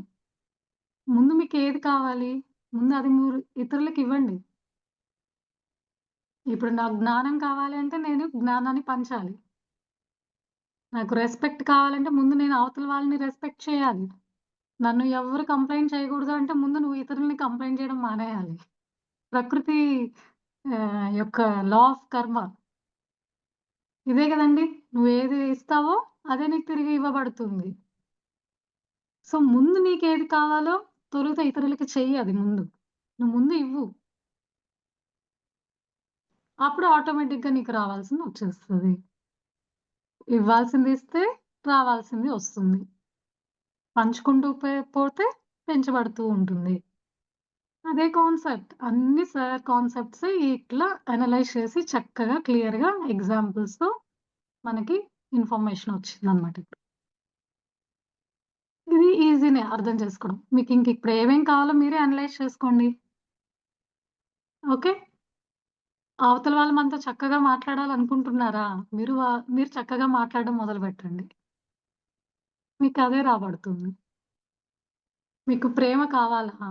ముందు మీకేది కావాలి? ముందు అది మీరు ఇతరులకివ్వండి. ఇప్పుడు నాకు జ్ఞానం కావాలి అంటే నేను జ్ఞానాన్ని పంచాలి. నాకు రెస్పెక్ట్ కావాలంటే ముందు నేను అవతల వాళ్ళని రెస్పెక్ట్ చేయాలి. నన్ను ఎవ్వరు కంప్లెయింట్ చేయకూడదు అంటే ముందు నువ్వు ఇతరులని కంప్లెయింట్ చేయడం మానేయాలి. ప్రకృతి యొక్క లా ఆఫ్ కర్మ. ఇదే గదండీ! నువ్వేది ఇస్తావో అదే నీకు తిరిగి ఇవ్వబడుతుంది. సో, ముందు నీకేది కావాలో తొలుత ఇతరులకి చెయ్యి అది ముందు. నువ్వు ముందు ఇవ్వు. అప్పుడు ఆటోమేటిక్‌గా నీకు రావాల్సింది వచ్చేస్తది. ఇవ్వాల్సింది ఇస్తే రావాల్సింది వస్తుంది. పంచుకుంటూ పోతే పెంచబడుతూ ఉంటుంది. అదే కాన్సెప్ట్. అన్ని సార్ కాన్సెప్ట్స్ ఇట్లా అనలైజ్ చేసి చక్కగా క్లియర్‌గా ఎగ్జాంపుల్స్‌తో మనకి ఇన్ఫర్మేషన్ వచ్చిందన్నమాట ఇప్పుడు. ఇది ఈజీనే అర్థం చేసుకోవడం. మీకింక ఇప్పుడు ఏమేం కావాలో మీరే అనలైజ్ చేసుకోండి. ఓకే. అవతల వాళ్ళు మనతో చక్కగా మాట్లాడాలనుకుంటున్నారా? మీరు చక్కగా మాట్లాడడం మొదలుపెట్టండి. మీకదే రాబడుతుంది. మీకు ప్రేమ కావాలా?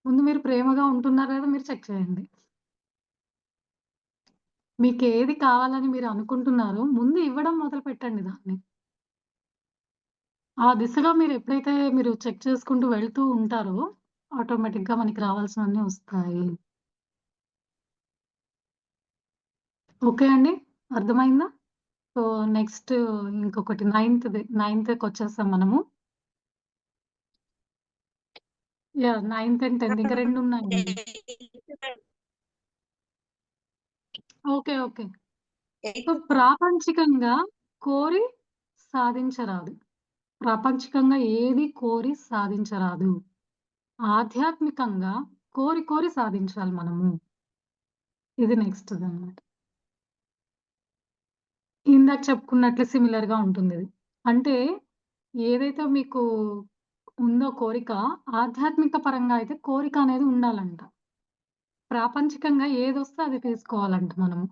ముందు మీరు ప్రేమగా ఉంటున్నారో లేదో మీరు చెక్ చేయండి. మీకేది కావాలని మీరు అనుకుంటున్నారో ముందు ఇవ్వడం మొదలుపెట్టండి దాన్ని. ఆ దిశగా మీరెప్పుడైతే మీరు చెక్ చేసుకుంటూ వెళ్తూ ఉంటారో ఆటోమేటిక్‌గా మనకి రావాల్సినవన్నీ వస్తాయి. ఓకే అండి. అర్థమైందా? సో, నెక్స్ట్ ఇంకొకటి నైన్త్‌కొచ్చేసాం మనము. యాహ్! నైన్త్ అండ్ 10థ్ ఇంకా 2 ఉన్నాయండి. ఓకే. ఓకే. సో, ప్రాపంచికంగా కోరి సాధించరాదు. ప్రాపంచికంగా ఏది కోరి సాధించరాదు. ఆధ్యాత్మికంగా కోరి కోరి సాధించాలి మనము. ఇది నెక్స్ట్‌దనమాట. ఇందాక చెప్పుకున్నట్లు సిమిలర్‌గా ఉంటుందిది. అంటే ఏదైతే మీకు ఉందో కోరిక, ఆధ్యాత్మిక పరంగా అయితే కోరిక అనేది ఉండాలంట. ప్రాపంచికంగా ఏదొస్తే అది తీసుకోవాలంట మనము.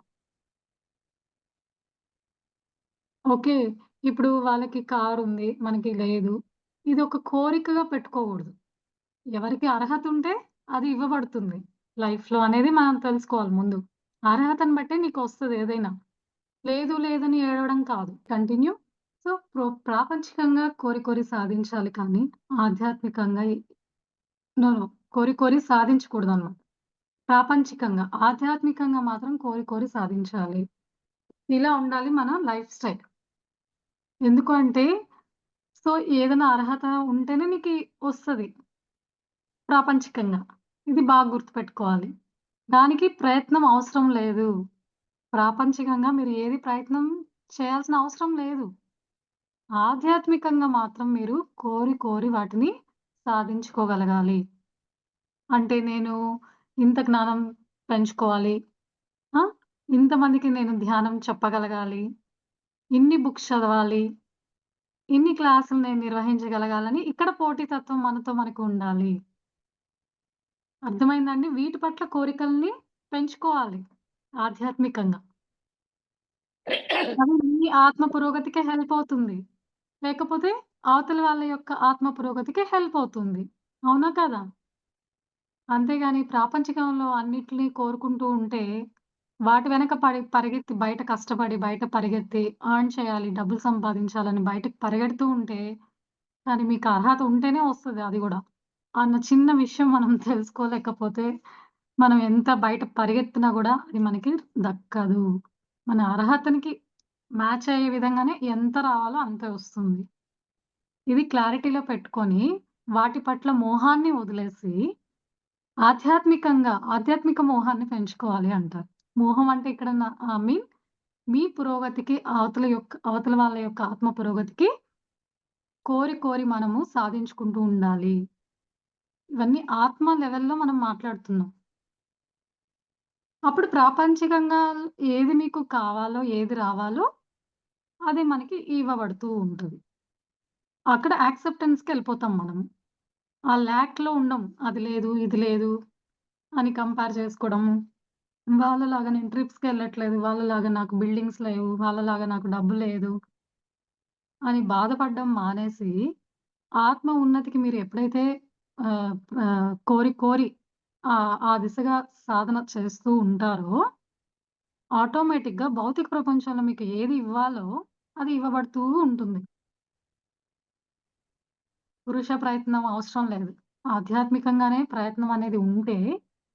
ఓకే. ఇప్పుడు వాళ్ళకి కారుంది. మనకి లేదు. ఇదొక కోరికగా పెట్టుకోకూడదు. ఎవరికి అర్హత ఉంటే అది ఇవ్వబడుతుంది లైఫ్‌లో అనేది మనం తెలుసుకోవాలి ముందు. అర్హతను బట్టే నీకొస్తది ఏదైనా. లేదు లేదని ఏడవడం కాదు. కంటిన్యూ. సో, ప్రాపంచికంగా కోరి కోరి సాధించాలి కానీ, ఆధ్యాత్మికంగా నో. నో. కోరి కోరి సాధించకూడదనమాట. ప్రాపంచికంగా. ఆధ్యాత్మికంగా మాత్రం కోరి కోరి సాధించాలి. ఇలా ఉండాలి మన లైఫ్ స్టైల్. ఎందుకు అంటే, సో, ఏదైనా అర్హత ఉంటేనే నీకి వస్తది. ప్రాపంచికంగా. ఇది బాగా గుర్తుపెట్టుకోవాలి. దానికి ప్రయత్నం అవసరం లేదు. ప్రాపంచికంగా మీరు ఏది ప్రయత్నం చేయాల్సిన అవసరం లేదు. ఆధ్యాత్మికంగా మాత్రం మీరు కోరి కోరి వాటిని సాధించుకోగలగాలి. అంటే నేను ఇంత జ్ఞానం పెంచుకోవాలి. ఆ! ఇంతమందికి నేను ధ్యానం చెప్పగలగాలి. ఇన్ని బుక్స్ చదవాలి. ఇన్ని క్లాసులు నేను నిర్వహించగలగాలని ఇక్కడ పోటీతత్వం మనతో మనకు ఉండాలి. అర్థమైందండి? వీటి పట్ల కోరికల్ని పెంచుకోవాలి ఆధ్యాత్మికంగా. అది మీ ఆత్మ పురోగతికే హెల్ప్ అవుతుంది. లేకపోతే అవతల వాళ్ళ యొక్క ఆత్మ పురోగతికి హెల్ప్ అవుతుంది. అవునా కదా? అంతేగాని ప్రాపంచికంలో అన్నిటిని కోరుకుంటూ ఉంటే, వాటి వెనక పరిగెత్తి బయట కష్టపడి, బయట పరిగెత్తి ఎర్న్ చేయాలి, డబ్బులు సంపాదించాలని బయటకి పరిగెడుతూ ఉంటే, కానీ మీకు అర్హత ఉంటేనే వస్తది అది గూడా. అన్న చిన్న విషయం మనం తెలుసుకోలేకపోతే, మనం ఎంత బయట పరిగెత్తినా గూడా అది మనకి దక్కదు. మన అర్హతనికి మ్యాచ్ అయ్యే విధంగానే ఎంత రావాలో అంతే వస్తుంది. ఇది క్లారిటీలో పెట్టుకొని, వాటి పట్ల మోహాన్ని వదిలేసి ఆధ్యాత్మిక మోహాన్ని పెంచుకోవాలి అంటారు. మోహం అంటే ఇక్కడ మీన్ మీ పురోగతికి అవతల వాళ్ళ యొక్క ఆత్మ పురోగతికి కోరి మనము సాధించుకుంటూ ఉండాలి. ఇవన్నీ ఆత్మ లెవెల్‌లో మనం మాట్లాడుతున్నాం. అప్పుడు ప్రాపంచికంగా ఏది మీకు కావాలో, ఏది రావాలో అది మనకి ఇవ్వబడుతూ ఉంటది. అక్కడ యాక్సెప్టెన్స్‌కెళ్ళిపోతాం మనము. ఆ ల్యాక్‌లో ఉండం. అది లేదు, ఇది లేదు అని కంపేర్ చేసుకోవడము. వాళ్ళలాగా నేను ట్రిప్స్‌కెళ్ళట్లేదు. వాళ్ళలాగా నాకు బిల్డింగ్స్ లేవు. వాళ్ళలాగా నాకు డబ్బు లేదు. అని బాధపడడం మానేసి, ఆత్మ ఉన్నతికి మీరు ఎప్పుడైతే ఆహ్, కోరి ఆ దిశగా సాధన చేస్తూ ఉంటారో, ఆటోమేటిక్‌గా భౌతిక ప్రపంచంలో మీకు ఏది ఇవ్వాలో అది ఇవ్వబడుతూ ఉంటుంది. పురుష ప్రయత్నం అవసరం లేదు. ఆధ్యాత్మికంగానే ప్రయత్నం అనేది ఉంటే,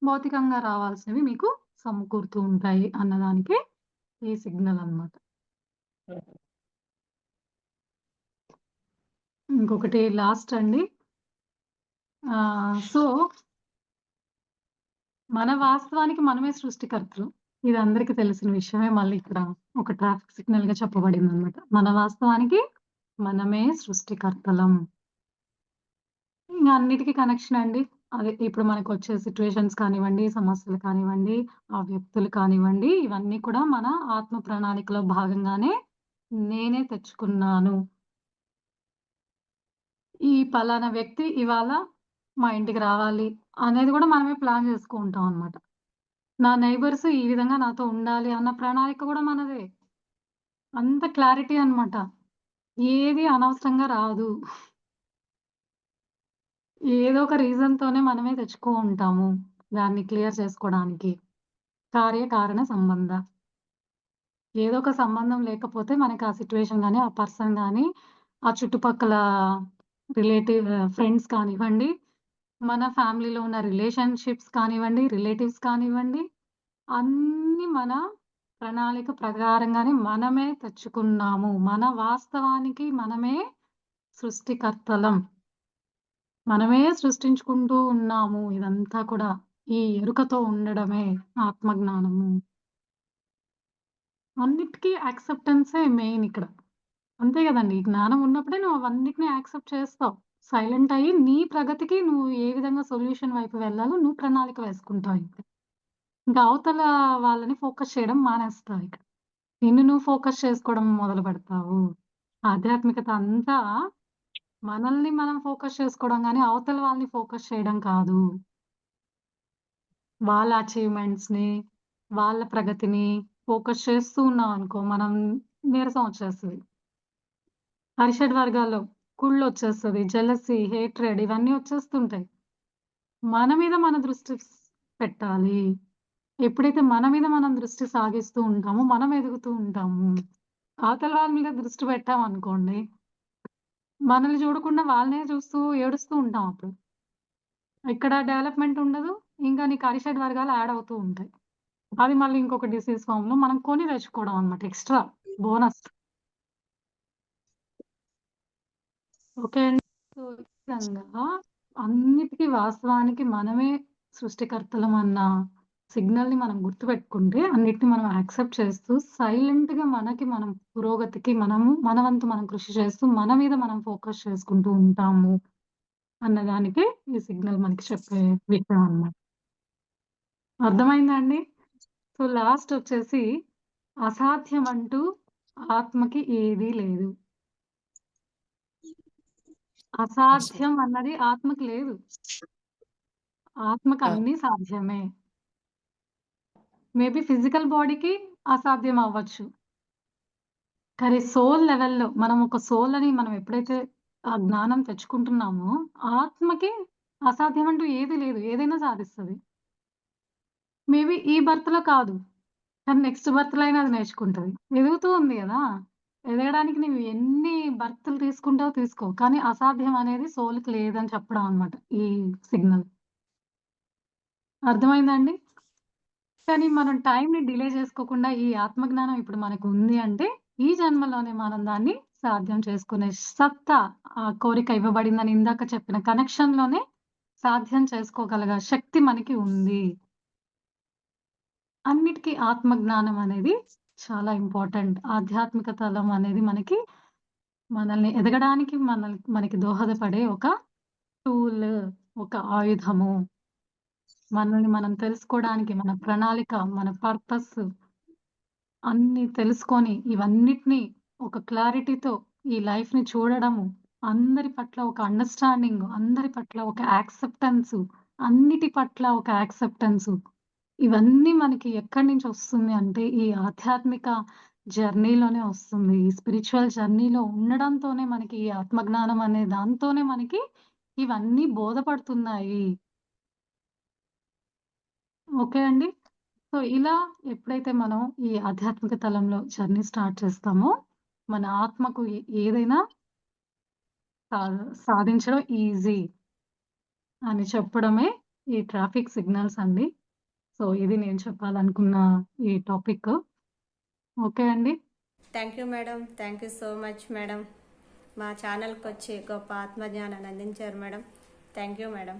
భౌతికంగా రావాల్సినవి మీకు సమకూరుతూ ఉంటాయి అన్నదానికి ఈ సిగ్నల్ అన్నమాట. ఇంకొకటి లాస్ట్ అండి. సో, మన వాస్తవానికి మనమే సృష్టికర్తలు. ఇది అందరికి తెలిసిన విషయమే. మళ్ళీ ఇక్కడ ఒక ట్రాఫిక్ సిగ్నల్‌గా చెప్పబడిందనమాట. మన వాస్తవానికి మనమే సృష్టికర్తలం. ఇంగ అన్నిటికి కనెక్షన్ అండి. అదే ఇప్పుడు మనకొచ్చే సిట్యుయేషన్స్ కానివ్వండి, సమస్యలు కానివ్వండి, ఆ వ్యక్తులు కానివ్వండి, ఇవన్నీ కూడా మన ఆత్మ ప్రణాళికలో భాగంగానే నేనే తెచ్చుకున్నాను. ఈ పలానా వ్యక్తి ఇవాళ మా ఇంటికి రావాలి అనేది గూడా మనమే ప్లాన్ జేసుకుంటాం అన్నమాట. నా నైబర్స్ ఈ విధంగా నాతో ఉండాలి అన్న ప్రణాళిక గూడా మనదే. అంత క్లారిటీ అన్నమాట. ఏది అనవసరంగా రాదు. ఏదో ఒక రీజన్‌తోనే మనమే తెచ్చుకుంటాము. దాన్ని క్లియర్ చేసుకోవడానికి. కార్యకారణ సంబంధ. ఏదో ఒక సంబంధం లేకపోతే మనకి ఆ సిట్యుయేషన్ గాని, ఆ పర్సన్ గాని, ఆ చుట్టుపక్కల ఫ్రెండ్స్ కానివ్వండి, మన ఫ్యామిలీలో ఉన్న రిలేషన్‌షిప్స్ కానివ్వండి, రిలేటివ్స్ కానివ్వండి, అన్నీ మన ప్రణాళిక ప్రకారంగానే మనమే తెచ్చుకున్నాము. మన వాస్తవానికి మనమే సృష్టికర్తలం. మనమే సృష్టించుకుంటూ ఉన్నాము. ఇదంతా కూడా ఈ ఎరుకతో ఉండడమే ఆత్మజ్ఞానము. అన్నిటికి యాక్సెప్టెన్సే మెయిన్ ఇక్కడ. అంతే గదండీ! జ్ఞానం ఉన్నప్పుడే నువ్వు అవన్నిటిని యాక్సెప్ట్ చేస్తావు. సైలెంట్ అయ్యి నీ ప్రగతికి నువ్వు ఏ విధంగా సొల్యూషన్ వైపు వెళ్ళాలో నువ్వు ప్రణాళిక వేసుకుంటావు ఇంక. ఇంకా అవతల వాళ్ళని ఫోకస్ చేయడం మానేస్తావు ఇక. నిన్ను నువ్వు ఫోకస్ చేసుకోవడం మొదలుపెడతావు. ఆధ్యాత్మికత అంతా మనల్ని మనం ఫోకస్ చేసుకోవడం గానీ, అవతల వాళ్ళని ఫోకస్ చేయడం కాదు. వాళ్ళ అచీవ్‌మెంట్స్‌ని, వాళ్ళ ప్రగతిని ఫోకస్ చేస్తూ ఉన్నామనుకో, మనం నీరసం వచ్చేస్తది. అరిషడ్ వర్గాల్లో కుళ్ళొచ్చేస్తది. జెలసీ, హేట్రెడ్ ఇవన్నీ వచ్చేస్తుంటాయి. మన మీద మన దృష్టి పెట్టాలి. ఎప్పుడైతే మన మీద మనం దృష్టి సాగిస్తూ ఉంటామో, మనం ఎదుగుతూ ఉంటాము. అవతల వాళ్ళ మీద దృష్టి పెట్టామనుకోండి, మనల్ని చూడకుండా వాళ్ళనే చూస్తూ ఏడుస్తూ ఉంటాం అప్పుడు. ఇక్కడ డెవలప్‌మెంట్ ఉండదు. ఇంకా నీకు అరిషడ్ వర్గాలు యాడ్ అవుతూ ఉంటాయి. అది మళ్ళీ ఇంకొక డిసీజ్ ఫార్మ్‌లో మనం కొని తెచ్చుకోవడం అన్నమాట. Extra bonus. ఓకే అండి. సో, ఈ విధంగా అన్నిటికి వాస్తవానికి మనమే సృష్టికర్తలం అన్న సిగ్నల్‌ని మనం గుర్తుపెట్టుకుంటే, అన్నిటిని మనం యాక్సెప్ట్ చేస్తూ సైలెంట్‌గా మనకి మనం పురోగతికి మన వంతు మనం కృషి చేస్తూ, మన మీద మనం ఫోకస్ చేసుకుంటూ ఉంటాము అన్నదానికి ఈ సిగ్నల్ మనకి చెప్పే విషయం అన్నమాట. అర్థమైందా అండి? సో లాస్ట్ వచ్చేసి అసాధ్యం అంటూ ఆత్మకి ఏదీ లేదు. అసాధ్యం అన్నది ఆత్మకి లేదు. ఆత్మకి అన్నీ సాధ్యమే. మేబీ ఫిజికల్ బాడీకి అసాధ్యం అవ్వచ్చు. కానీ సోల్ లెవెల్‌లో మనం ఒక సోల్ అని మనం ఎప్పుడైతే ఆ జ్ఞానం తెచ్చుకుంటున్నామో, ఆత్మకి అసాధ్యం అంటూ ఏది లేదు. ఏదైనా సాధిస్తది. మేబీ ఈ బర్త్‌లో కాదు. కానీ నెక్స్ట్ బర్త్‌లో అయినా అది నేర్చుకుంటది. ఎదుగుతూ ఉంది గదా! ఎదగడానికి నువ్వు ఎన్ని బర్త్‌లు తీసుకుంటావో తీసుకో. కానీ అసాధ్యం అనేది సోల్‌కి లేదని చెప్పడం అన్నమాట ఈ సిగ్నల్. అర్థమైందా అండి? కానీ మనం టైమ్‌ని డిలే చేసుకోకుండా ఈ ఆత్మజ్ఞానం ఇప్పుడు మనకుంది అంటే, ఈ జన్మలోనే మనం దాన్ని సాధ్యం చేసుకునే సత్తా, ఆ కోరిక ఇవ్వబడిందని ఇందాక చెప్పిన కనెక్షన్‌లోనే సాధ్యం చేసుకోగలగ శక్తి మనకి ఉంది. అన్నిటికి ఆత్మజ్ఞానం అనేది చాలా ఇంపార్టెంట్. ఆధ్యాత్మిక తలం అనేది మనల్ని ఎదగడానికి మనకి దోహదపడే ఒక టూల్, ఒక ఆయుధము. మనల్ని మనం తెలుసుకోవడానికి మన ప్రణాళిక, మన పర్పస్ అన్నీ తెలుసుకొని, ఇవన్నిటిని ఒక క్లారిటీతో ఈ లైఫ్‌ని చూడడము, అందరి పట్ల ఒక అండర్‌స్టాండింగ్, అందరి పట్ల ఒక యాక్సెప్టెన్సు, అన్నిటి పట్ల ఒక యాక్సెప్టెన్సు. ఇవన్నీ మనకి ఎక్కడి నుంచొస్తుంది అంటే, ఈ ఆధ్యాత్మిక జర్నీలోనే వస్తుంది. ఈ స్పిరిచ్యువల్ జర్నీలో ఉండడంతోనే మనకి ఈ ఆత్మజ్ఞానం అనే దాంతోనే మనకి ఇవన్నీ బోధపడుతున్నాయి. ఓకే అండి. సో, ఇలా ఎప్పుడైతే మనం ఈ ఆధ్యాత్మిక తలంలో జర్నీ స్టార్ట్ చేస్తామో, మన ఆత్మకు ఏదైనా సా సాధించడం ఈజీ అని చెప్పడమే ఈ ట్రాఫిక్ సిగ్నల్స్ అండి. సో, ఇది నేను చెప్పాలనుకున్న ఈ టాపిక్. ఓకే అండి. Thank you madam. Thank you so much madam. మా ఛానల్కి వచ్చి గొప్ప ఆత్మజ్ఞానాన్ని అందించారు మేడం. Thank you madam.